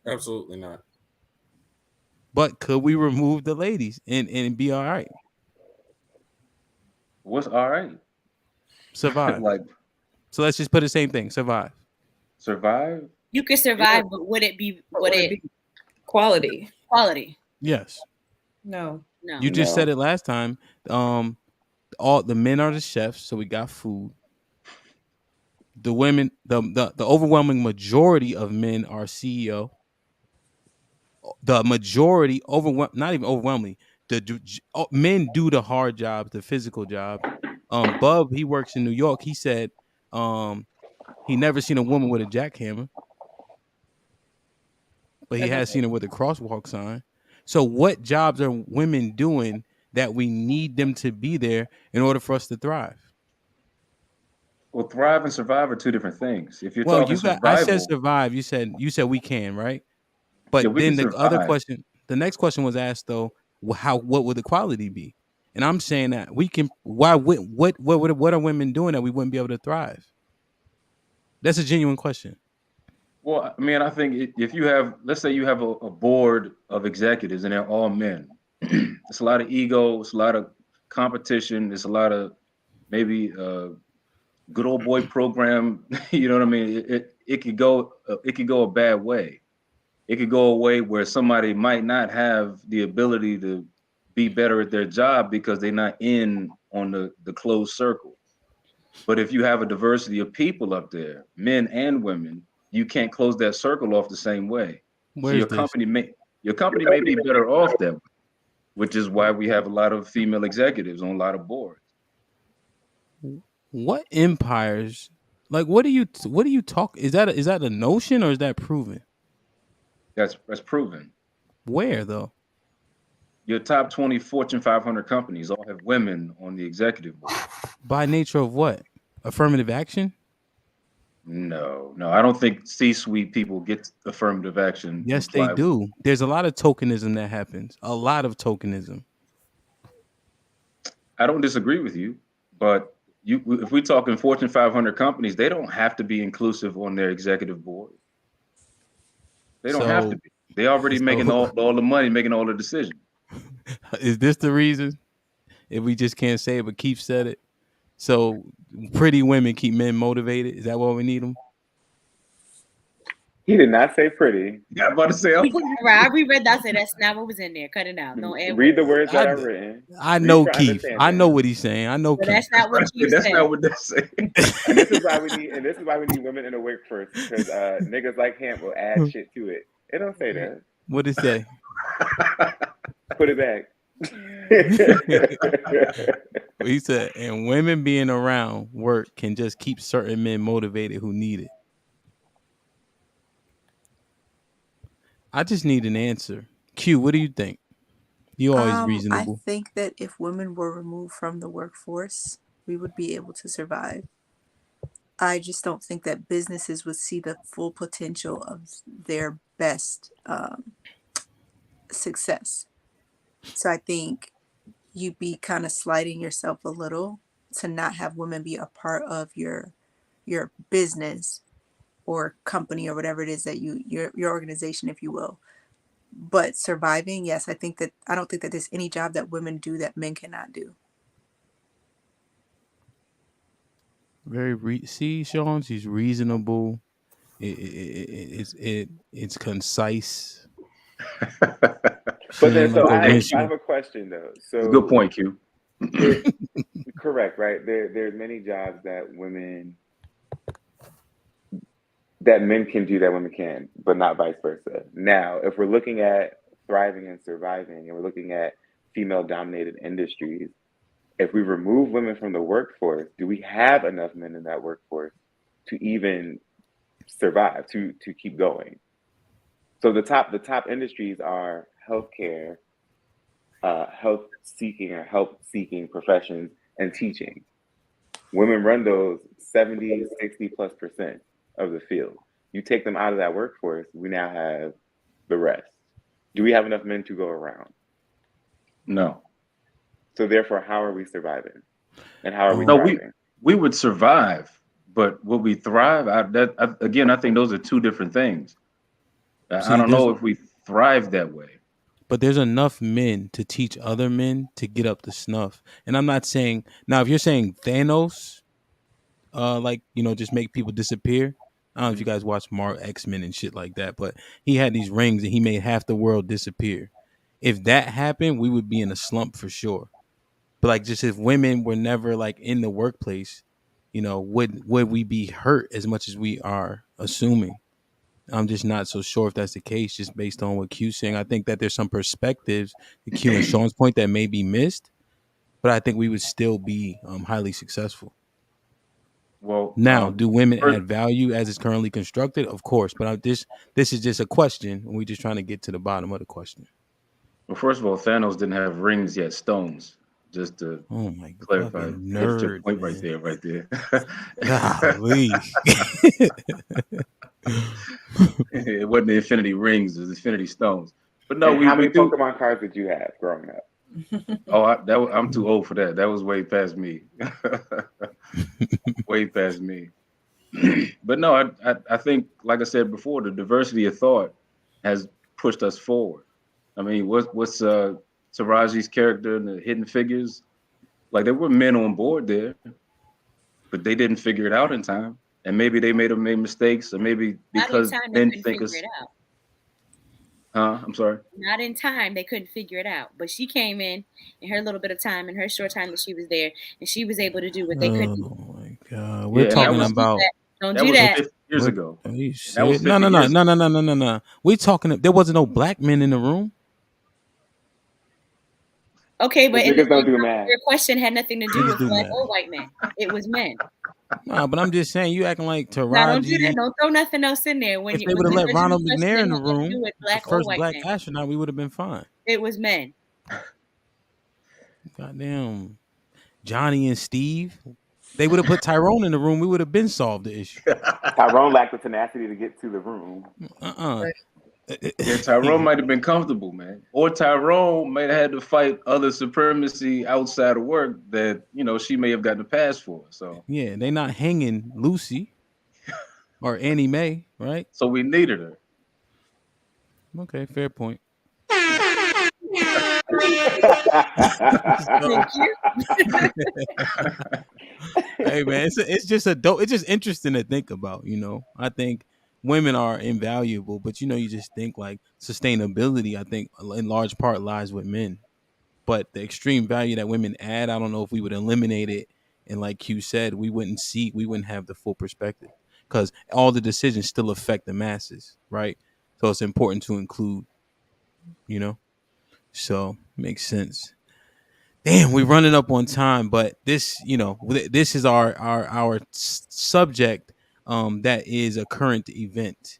absolutely not. But could we remove the ladies and be all right? What's all right? Survive. Like So let's just put the same thing. Survive. survive? You could survive, but would it be would it be quality? quality? Yes. No. No. You just No. said it last time. All the men are the chefs, so we got food. The women, the overwhelming majority of men are CEO. The majority, not even overwhelmingly, men do the hard jobs, the physical jobs. Bub, he works in New York. He said, he never seen a woman with a jackhammer, but he has seen her with a crosswalk sign. So, what jobs are women doing that we need them to be there in order for us to thrive? Well, thrive and survive are two different things. If you're Well, talking I said survival, survive. You said we can, right? yeah, But we can then survive. the next question was asked though, what would the quality be? And I'm saying that we can. Why? What are women doing that we wouldn't be able to thrive? That's a genuine question. Well, I mean, I think if you have, let's say you have a board of executives and they're all men, it's a lot of ego, it's a lot of competition, it's a lot of maybe good old boy program. You know what I mean? It could go a bad way. It could go a way where somebody might not have the ability to be better at their job because they're not in on the closed circle. But if you have a diversity of people up there, men and women, you can't close that circle off the same way. So Where's this? your company may be better off that way, which is why we have a lot of female executives on a lot of boards. What empires? Like, what do you talk? Is that a notion or is that proven? That's proven. Where though? Your top 20 Fortune 500 companies all have women on the executive board. By nature of what? Affirmative action? No, I don't think C-suite people get affirmative action Yes, they implied. do. There's a lot of tokenism that happens. A lot of tokenism. I don't disagree with you, but if we're talking Fortune 500 companies, they don't have to be inclusive on their executive board. They don't have to be. They already making all the money, making all the decisions. Is this the reason? If we just can't say it, but Keith said it. So pretty women keep men motivated. Is that what we need them? He did not say pretty. Yeah, I'm about to say. I reread that. Said that's not what was in there. Cut it out. No, read the words that are written. I know Keith. I know what he's saying. I know Keith. That's not what Keith said. That's not what they're saying. And this is why we need women in the workforce, because niggas like him will add shit to it. It don't say that. What it say? Put it back. He said, and women being around work can just keep certain men motivated who need it. I just need an answer. Q, what do you think? You always reasonable. I think that if women were removed from the workforce, we would be able to survive. I just don't think that businesses would see the full potential of their best success. So I think you'd be kind of sliding yourself a little to not have women be a part of your business or company or whatever it is that your organization, if you will. But surviving, yes, I don't think that there's any job that women do that men cannot do. See, Sean, she's reasonable. It's concise. But then, I have a question though. So good point, Q. Correct, right? There's many jobs that men can do that women can, but not vice versa. Now, if we're looking at thriving and surviving, and we're looking at female-dominated industries, if we remove women from the workforce, do we have enough men in that workforce to even survive, to keep going? So the top industries are healthcare, health-seeking professions, and teaching. Women run those 70, 60+% of the field. You take them out of that workforce, we now have the rest. Do we have enough men to go around? No. So therefore, how are we surviving? And how are we thriving? We would survive, but will we thrive? Again, I think those are two different things. I don't know if we thrive that way. But there's enough men to teach other men to get up to snuff. And I'm not saying, now if you're saying Thanos, just make people disappear. I don't know if you guys watch X-Men and shit like that, but he had these rings and he made half the world disappear. If that happened, we would be in a slump for sure. But just if women were never in the workplace, would we be hurt as much as we are assuming? I'm just not so sure if that's the case, just based on what Q's saying. I think that there's some perspectives to Q and Sean's point that may be missed, but I think we would still be highly successful. Well, now, do women add value as it's currently constructed? Of course, but this is just a question, and we're just trying to get to the bottom of the question. Well, first of all, Thanos didn't have rings yet, stones. Just to clarify, nerd, your point right there. Golly. It wasn't the Infinity Rings, it was Infinity Stones. But no, how many Pokemon cards did you have growing up? Oh, I'm too old for that. That was way past me. Way past me. But no, I think, like I said before, the diversity of thought has pushed us forward. I mean, what's Taraji's character in the Hidden Figures? Like there were men on board there, but they didn't figure it out in time. And maybe they made mistakes, or maybe Not in because time, they men couldn't think figure it's it out. I'm sorry. Not in time, they couldn't figure it out. But she came in her little bit of time, in her short time that she was there, and she was able to do what they couldn't. Oh my god, we're Yeah, and Can't talking don't do about that. Don't that do was we're, that. 50 years we're ago. are you And that was serious? No, 50 no, no, years no, ago. no, no, no, no, no. We talking. There wasn't no black men in the room. Okay, The but in the niggas don't same do time, math. your question had nothing to do Niggas with do black math. or white men. It was men. No, but I'm just saying you acting like Now don't do that. Taraji. Don't throw nothing else in there If when you they would have because let your Ronald question McNair in didn't the have nothing to do room, with the black or first white black men. astronaut, we would have been fine. It was men. Goddamn, Johnny and Steve. They would have put Tyrone in the room. We would have been solved the issue. Tyrone lacked the tenacity to get to the room. Uh-uh. Yeah, Tyrone might have been comfortable, man. Or Tyrone might have had to fight other supremacy outside of work that, she may have gotten a pass for. So Yeah, they not hanging Lucy or Annie Mae, right? so we needed her. Okay, fair point. Thank So, you. hey man, it's just a dope. It's just interesting to think about. I think women are invaluable, but you just think like sustainability. I think in large part lies with men, but the extreme value that women add, I don't know if we would eliminate it. And like Q said, we wouldn't have the full perspective because all the decisions still affect the masses, right? So it's important to include, you know. So makes sense. Damn, we're running up on time, but this is our subject. That is a current event.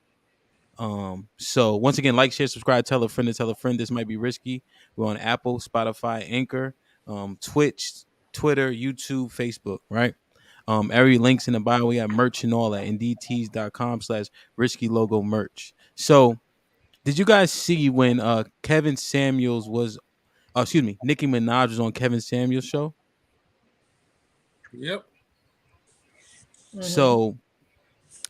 So once again, like, share, subscribe, tell a friend to tell a friend. This might be risky. We're on Apple, Spotify, Anchor, Twitch, Twitter, YouTube, Facebook, right? Every links in the bio. We have merch and all at ndtees.com/risky logo merch. So did you guys see when Kevin Samuels was excuse me, Nicki Minaj was on Kevin Samuels' show? Yep. So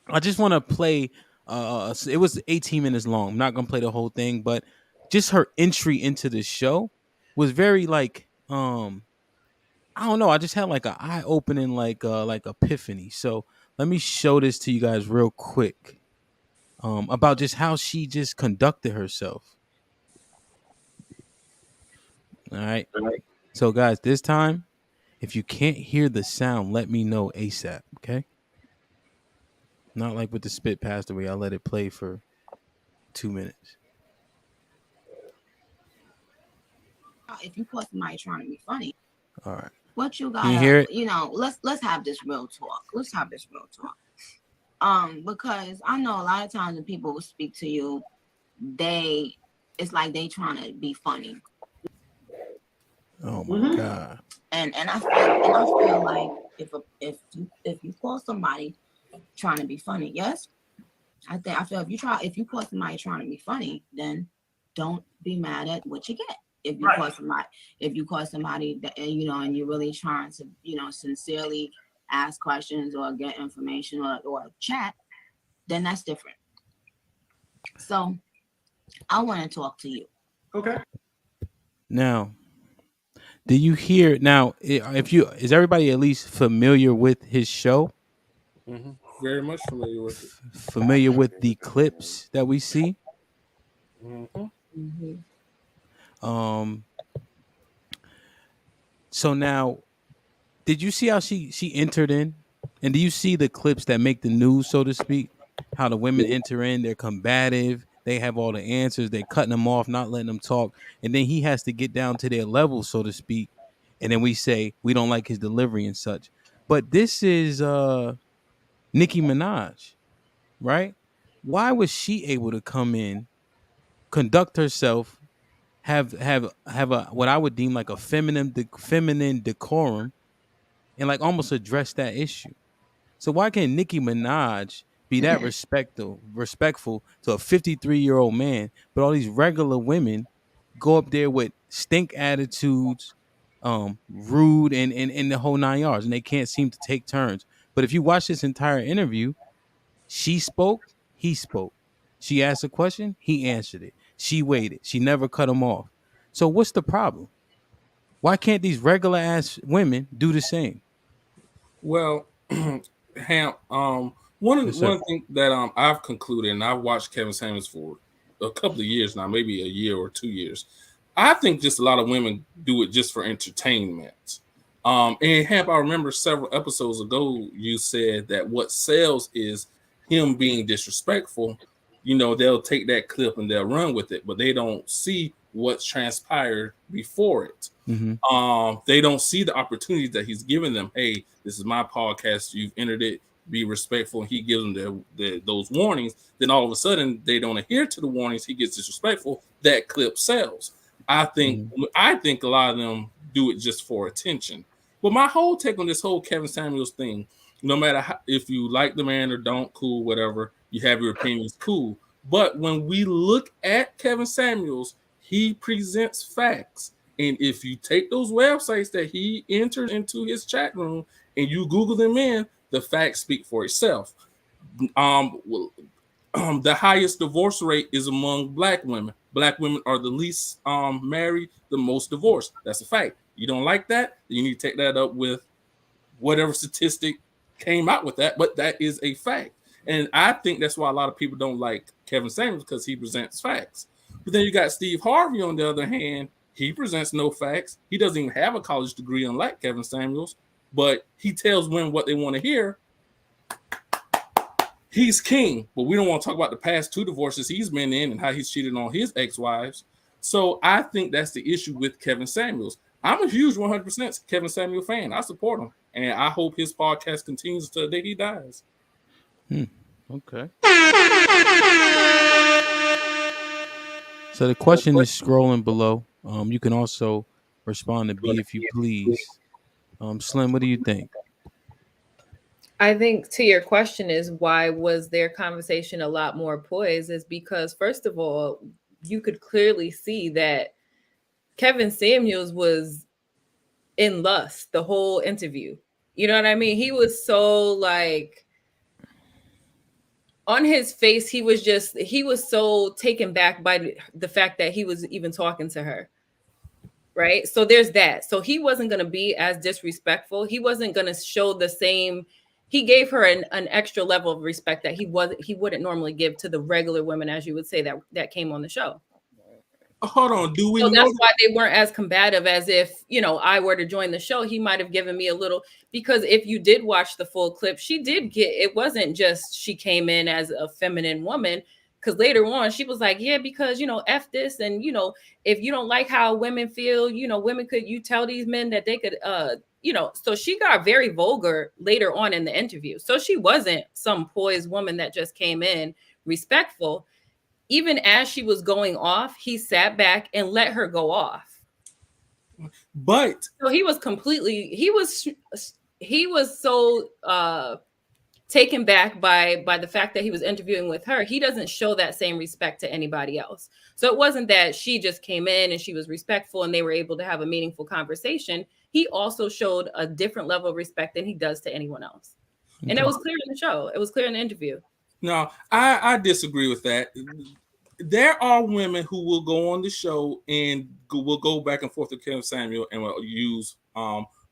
I just want to play. It was 18 minutes long. I'm not gonna play the whole thing, but just her entry into the show was very like I don't know. I just had like an eye opening like epiphany. So let me show this to you guys real quick. About just how she just conducted herself. All right. So guys, this time, if you can't hear the sound, let me know ASAP. Okay. Not like with the spit passed away. I let it play for 2 minutes. If you caught somebody trying to be funny, All right. what you Can you hear gotta, it? let's have this real talk. Let's have this real talk. Because I know a lot of times when people will speak to you, it's like they trying to be funny. Oh my god. And I feel like if you call somebody trying to be funny, yes, I feel if you call somebody trying to be funny, then don't be mad at what you get. If you call somebody that and you're really trying to sincerely ask questions or get information or chat, then that's different. So I want to talk to you. Okay. Now, do you hear now? If you is everybody at least familiar with his show? Mm-hmm. Very much familiar with it. Familiar with the clips that we see? Mm-hmm. Um. So now, did you see how she entered in? And do you see the clips that make the news, so to speak? How the women enter in, they're combative, they have all the answers, they're cutting them off, not letting them talk, and then he has to get down to their level, so to speak. And then we say we don't like his delivery and such. But this is Nicki Minaj, right? Why was she able to come in, conduct herself, have a what I would deem like a feminine decorum, and like almost address that issue? So why can't Nicki Minaj be that respectful to a 53-year-old man, but all these regular women go up there with stink attitudes, rude and the whole 9 yards, and they can't seem to take turns. But if you watch this entire interview, she spoke, he spoke. She asked a question, he answered it. She waited. She never cut him off. So what's the problem? Why can't these regular ass women do the same? Well, Ham, one Yes, sir. one thing that I've concluded, and I've watched Kevin Samuels for a couple of years now, maybe a year or 2 years. I think just a lot of women do it just for entertainment. And Ham, I remember several episodes ago you said that what sells is him being disrespectful. You know, they'll take that clip and they'll run with it, but they don't see what's transpired before it. Mm-hmm. They don't see the opportunities that he's giving them. Hey, this is my podcast. You've entered it. Be respectful. And he gives them those warnings. Then all of a sudden, they don't adhere to the warnings. He gets disrespectful. That clip sells. I think a lot of them do it just for attention. But my whole take on this whole Kevin Samuels thing, no matter how, if you like the man or don't, cool, whatever, you have your opinions, cool. But when we look at Kevin Samuels, he presents facts. And if you take those websites that he enters into his chat room and you Google them in, the facts speak for itself. The highest divorce rate is among Black women. Black women are the least married, the most divorced. That's a fact. You don't like that? You need to take that up with whatever statistic came out with that, but that is a fact. And I think that's why a lot of people don't like Kevin Samuels, because he presents facts. But then you got Steve Harvey on the other hand. He presents no facts. He doesn't even have a college degree, unlike Kevin Samuels, but he tells women what they want to hear. He's king, but we don't want to talk about the past 2 divorces he's been in and how he's cheated on his ex-wives. So I think that's the issue with Kevin Samuels. I'm a huge 100% Kevin Samuel fan. I support him, and I hope his podcast continues until the day he dies. Okay. So the question is scrolling below. You can also respond to B if you please. Slim, what do you think? I think to your question is why was their conversation a lot more poised is because first of all, you could clearly see that Kevin Samuels was in lust the whole interview. You know what I mean? He was so like on his face, he was so taken back by the fact that he was even talking to her. Right. So there's that. So he wasn't going to be as disrespectful. He wasn't going to show the same. He gave her an extra level of respect that he wouldn't normally give to the regular women, as you would say, that came on the show. Hold on. Do we So know that's why they weren't as combative as if, I were to join the show. He might have given me a little, because if you did watch the full clip, it wasn't just she came in as a feminine woman. Because later on, she was like, yeah, because, F this. And, if you don't like how women feel, women you tell these men that they could, so she got very vulgar later on in the interview. So she wasn't some poised woman that just came in respectful. Even as she was going off, he sat back and let her go off. But so he was so taken back by the fact that he was interviewing with her. He doesn't show that same respect to anybody else. So it wasn't that she just came in and she was respectful and they were able to have a meaningful conversation. He also showed a different level of respect than he does to anyone else. And it was clear in the show. It was clear in the interview. No, I disagree with that. There are women who will go on the show and will go back and forth with Kevin Samuel and will use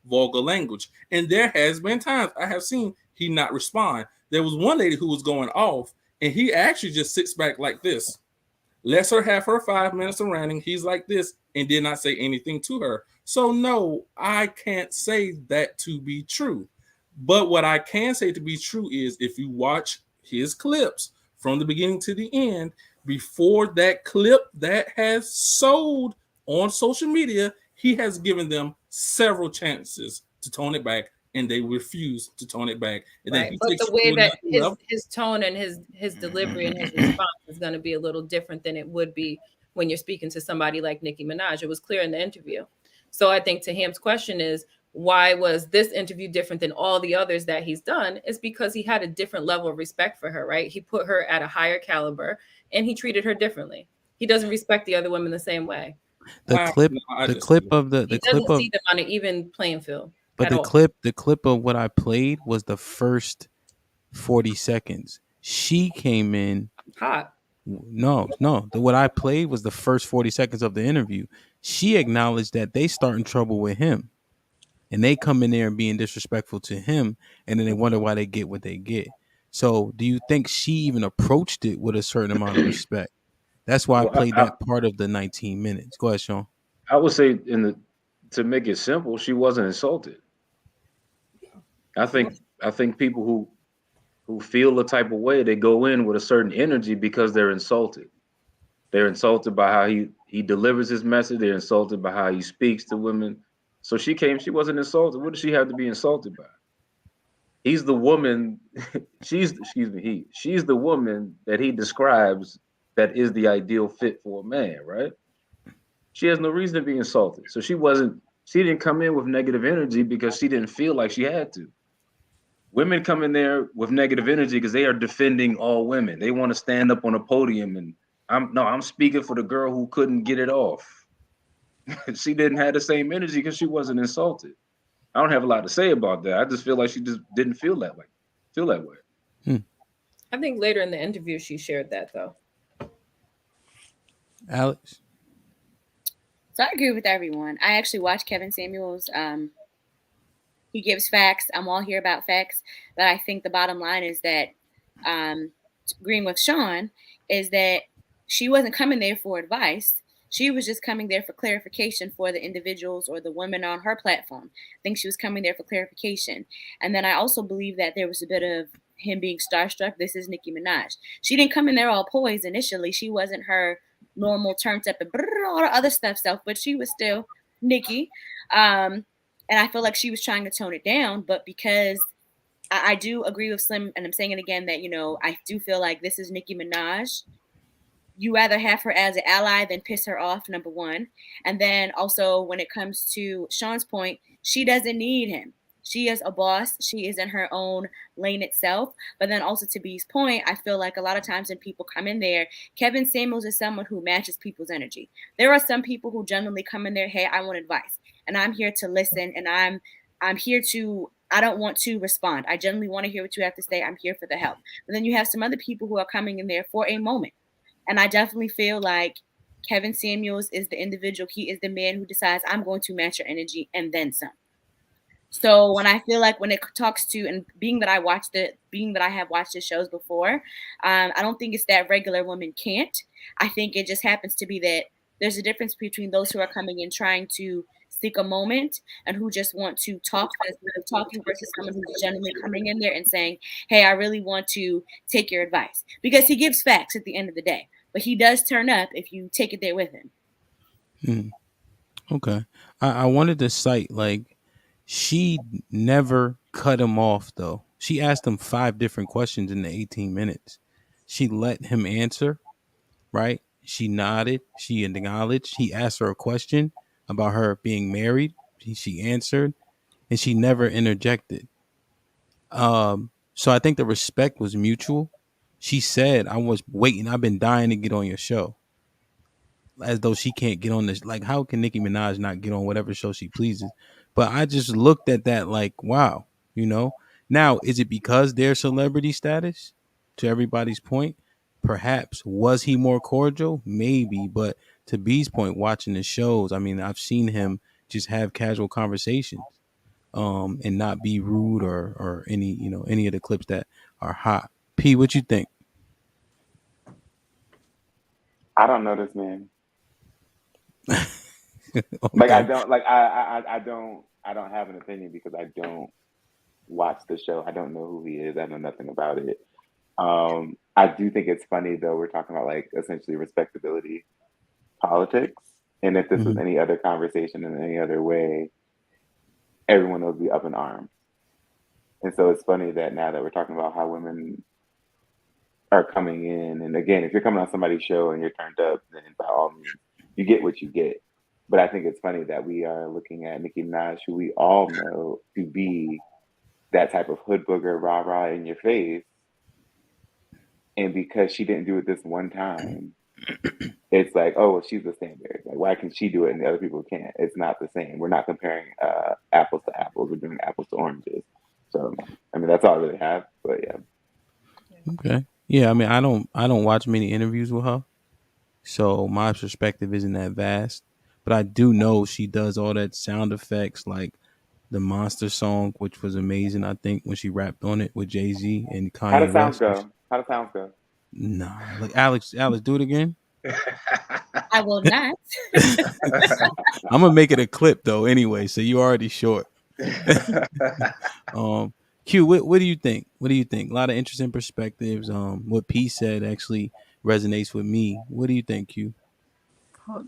vulgar language. And there has been times I have seen he not respond. There was one lady who was going off, and he actually just sits back like this, lets her have her 5 minutes of ranting. He's like this and did not say anything to her. So no, I can't say that to be true. But what I can say to be true is if you watch his clips from the beginning to the end, before that clip that has sold on social media, he has given them several chances to tone it back, and they refuse to tone it back. And right. then But the way that his tone and his delivery and his response is going to be a little different than it would be when you're speaking to somebody like Nicki Minaj. It was clear in the interview. So I think to Ham's question is, why was this interview different than all the others that he's done? It's because he had a different level of respect for her, right? He put her at a higher caliber and he treated her differently. He doesn't respect the other women the same way. The clip of see them on an even playing field. But the clip of what I played was the first 40 seconds. She came in hot No. What I played was the first 40 seconds of the interview. She acknowledged that they start in trouble with him, and they come in there and being disrespectful to him, and then they wonder why they get what they get. So, do you think she even approached it with a certain amount of respect? That's why I Well, played that part of the 19 minutes. Go ahead, Sean. I would say to make it simple, she wasn't insulted. I think people who feel the type of way, they go in with a certain energy because they're insulted. They're insulted by how he delivers his message. They're insulted by how he speaks to women. So she wasn't insulted. What does she have to be insulted by? He's the woman, she's the woman that he describes that is the ideal fit for a man, right? She has no reason to be insulted. So she didn't come in with negative energy because she didn't feel like she had to. Women come in there with negative energy because they are defending all women. They want to stand up on a podium and I'm speaking for the girl who couldn't get it off. She didn't have the same energy because she wasn't insulted. I don't have a lot to say about that. I just feel like she just didn't feel that way. I think later in the interview she shared that though. Alex? So I agree with everyone. I actually watched Kevin Samuels. He gives facts. I'm all here about facts. But I think the bottom line is that, um, agreeing with Sean, is that she wasn't coming there for advice. She was just coming there for clarification for the individuals or the women on her platform. I think she was coming there for clarification. And then I also believe that there was a bit of him being starstruck. This is Nicki Minaj. She didn't come in there all poised initially. She wasn't her normal turned up and all the other stuff self, but she was still Nicki. And I feel like she was trying to tone it down, but because I do agree with Slim, and I'm saying it again that, I do feel like this is Nicki Minaj. You rather have her as an ally than piss her off, number one. And then also, when it comes to Sean's point, she doesn't need him. She is a boss. She is in her own lane itself. But then also to B's point, I feel like a lot of times when people come in there, Kevin Samuels is someone who matches people's energy. There are some people who generally come in there, hey, I want advice. And I'm here to listen, and I'm here to, I don't want to respond. I generally want to hear what you have to say. I'm here for the help. But then you have some other people who are coming in there for a moment. And I definitely feel like Kevin Samuels is the individual. He is the man who decides, I'm going to match your energy and then some. So when I feel like when it talks to, and being that I have watched the shows before, I don't think it's that regular women can't. I think it just happens to be that there's a difference between those who are coming in trying to seek a moment and who just want to talk for the sake of talking versus someone who's genuinely coming in there and saying, hey, I really want to take your advice. Because he gives facts at the end of the day. But he does turn up if you take it there with him. Okay. I wanted to cite, like, she never cut him off, though. She asked him 5 different questions in the 18 minutes. She let him answer, right? She nodded. She acknowledged. He asked her a question about her being married. She answered, and she never interjected. So I think the respect was mutual. She said, I was waiting. I've been dying to get on your show. As though she can't get on this. Like, how can Nicki Minaj not get on whatever show she pleases? But I just looked at that like, wow, you know. Now, is it because they're celebrity status? To everybody's point, perhaps. Was he more cordial? Maybe. But to B's point, watching the shows, I mean, I've seen him just have casual conversations, and not be rude or any of the clips that are hot. P, what you think? I don't know this man. Like I Okay. don't I don't have an opinion because I don't watch the show. I don't know who he is. I know nothing about it. I do think it's funny though. We're talking about like essentially respectability politics, and if this was Mhm. any other conversation in any other way, everyone would be up in arms. And so it's funny that now that we're talking about how women are coming in, and again, if you're coming on somebody's show and you're turned up, then by all means, you get what you get. But I think it's funny that we are looking at Nicki Minaj, who we all know to be that type of hood booger, rah rah in your face, and because she didn't do it this one time, it's like, oh, well, she's the standard. Like, why can she do it and the other people can't? It's not the same. We're not comparing apples to apples. We're doing apples to oranges. So, I mean, that's all I really have. But yeah. Okay. Yeah, I mean, I don't watch many interviews with her, so my perspective isn't that vast. But I do know she does all that sound effects, like the Monster song, which was amazing. I think when she rapped on it with Jay Z and How Kanye the sounds West. go? How the sounds go? Nah, like Alex, do it again. I will not. I'm gonna make it a clip though, anyway. So you already short. um, Q, what do you think? What do you think? A lot of interesting perspectives. What P said actually resonates with me. What do you think, Q?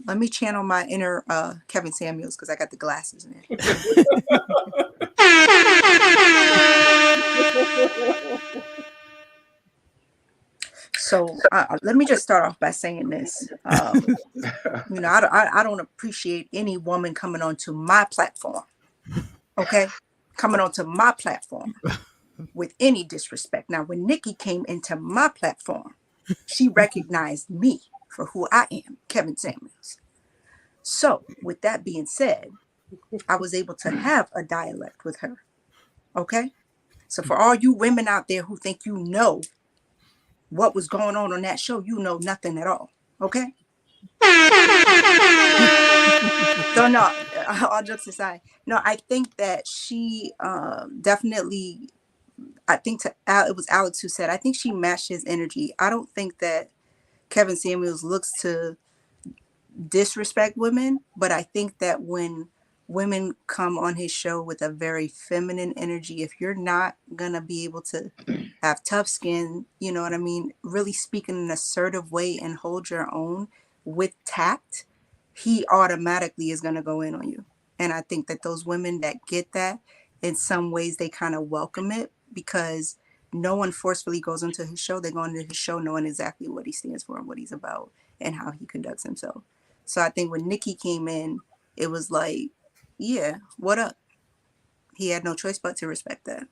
Let me channel my inner Kevin Samuels because I got the glasses in. So let me just start off by saying this. I don't appreciate any woman coming onto my platform. Okay, coming onto my platform with any disrespect. Now, when Nicki came into my platform, she recognized me for who I am, Kevin Samuels. So, with that being said, I was able to have a dialect with her. Okay, so for all you women out there who think you know what was going on that show, you know nothing at all. Okay. So no, all jokes aside, no, I think that she definitely. I think it was Alex who said. I think she matched his energy. I don't think that Kevin Samuels looks to disrespect women, but I think that when women come on his show with a very feminine energy, if you're not gonna be able to have tough skin, you know what I mean, really speak in an assertive way and hold your own with tact, he automatically is gonna go in on you. And I think that those women that get that, in some ways they kind of welcome it because no one forcefully goes into his show. They go into his show knowing exactly what he stands for and what he's about and how he conducts himself. So I think when Nicki came in, it was like, yeah, what up? He had no choice but to respect that.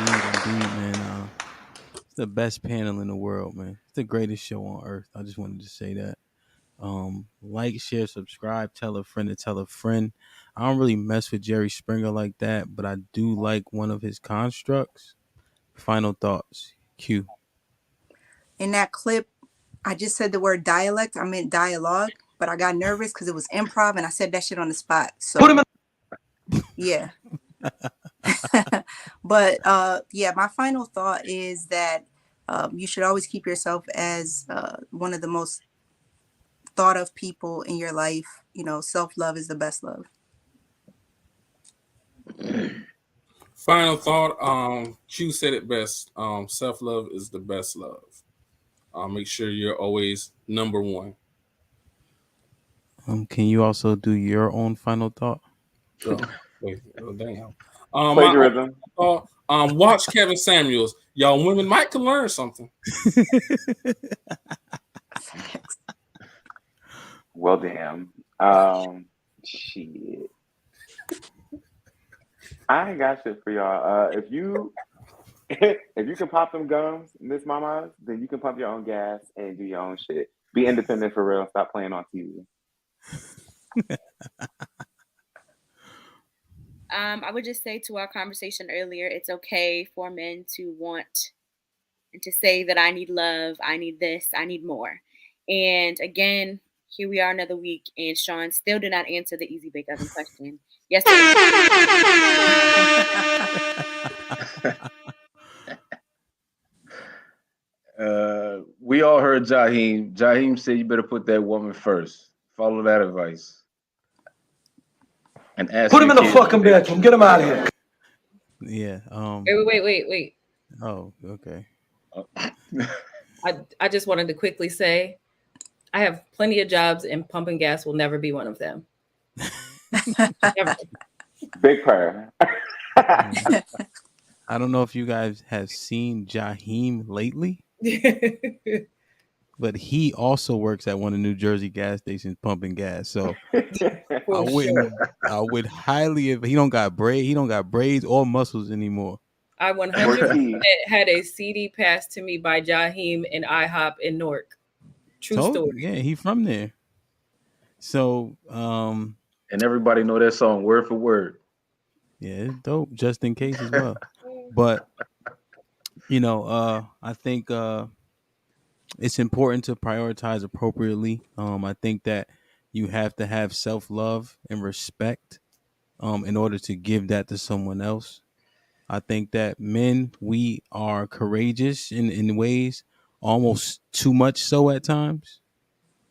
Indeed, man. It's the best panel in the world, man. It's the greatest show on earth. I just wanted to say that. Like, share, subscribe, tell a friend to tell a friend. I don't really mess with Jerry Springer like that, but I do like one of his constructs. Final thoughts. Q. In that clip, I just said the word dialect. I meant dialogue, but I got nervous because it was improv and I said that shit on the spot. So Put him yeah. But yeah, my final thought is that you should always keep yourself as one of the most thought of people in your life. You know, self-love is the best love. Final thought. Q said it best. Self love is the best love. Make sure you're always number one. Can you also do your own final thought? Oh, wait, oh, damn. My Plagiarism. thought. Watch Kevin Samuels. Y'all women might can learn something. Well, damn. Shit. I ain't got shit for y'all. If you if you can pop them gums, Miss Mamas, then you can pump your own gas and do your own shit. Be independent for real. Stop playing on TV. I would just say to our conversation earlier, it's okay for men to want and to say that I need love, I need this, I need more. And again, here we are another week, and Sean still did not answer the easy bake oven question. Yes, We all heard Jaheim. Jaheim said you better put that woman first. Follow that advice. And ask Put him your in the kids fucking what they bedroom. Get him out of here. Yeah. Wait. Oh, okay. I just wanted to quickly say I have plenty of jobs and pumping gas will never be one of them. Never. Big prayer. I don't know if you guys have seen Jaheim lately, but he also works at one of New Jersey gas stations pumping gas. So For sure. I would highly, if he don't got braids or muscles anymore. I 100% had a CD passed to me by Jaheim in IHOP in Newark. True story. Yeah, he from there. So, and everybody know that song word for word. yeah, it's dope. Just in case as well. But I think it's important to prioritize appropriately. I think that you have to have self love and respect in order to give that to someone else. I think that men, we are courageous in ways, almost too much so at times,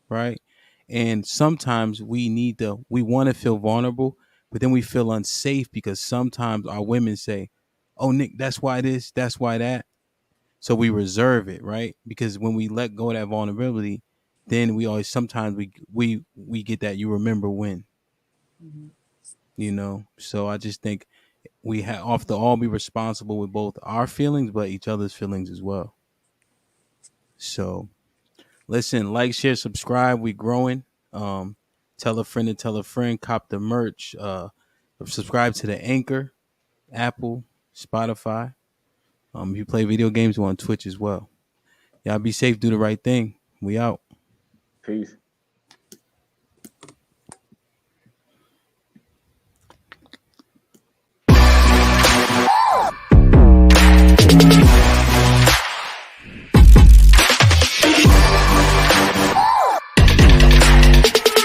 right? And sometimes we want to feel vulnerable, but then we feel unsafe because sometimes our women say, "Oh, Nick, that's why this, that's why that." So we reserve it, right? Because when we let go of that vulnerability, then we always sometimes we get that you remember when, Mhm. So I just think we have to all be responsible with both our feelings but each other's feelings as well. So listen, like, share, subscribe. We growing. Tell a friend to tell a friend. Cop the merch. Subscribe to the Anchor, Apple, Spotify. If you play video games, we're on Twitch as well. Y'all be safe. Do the right thing. We out. Peace.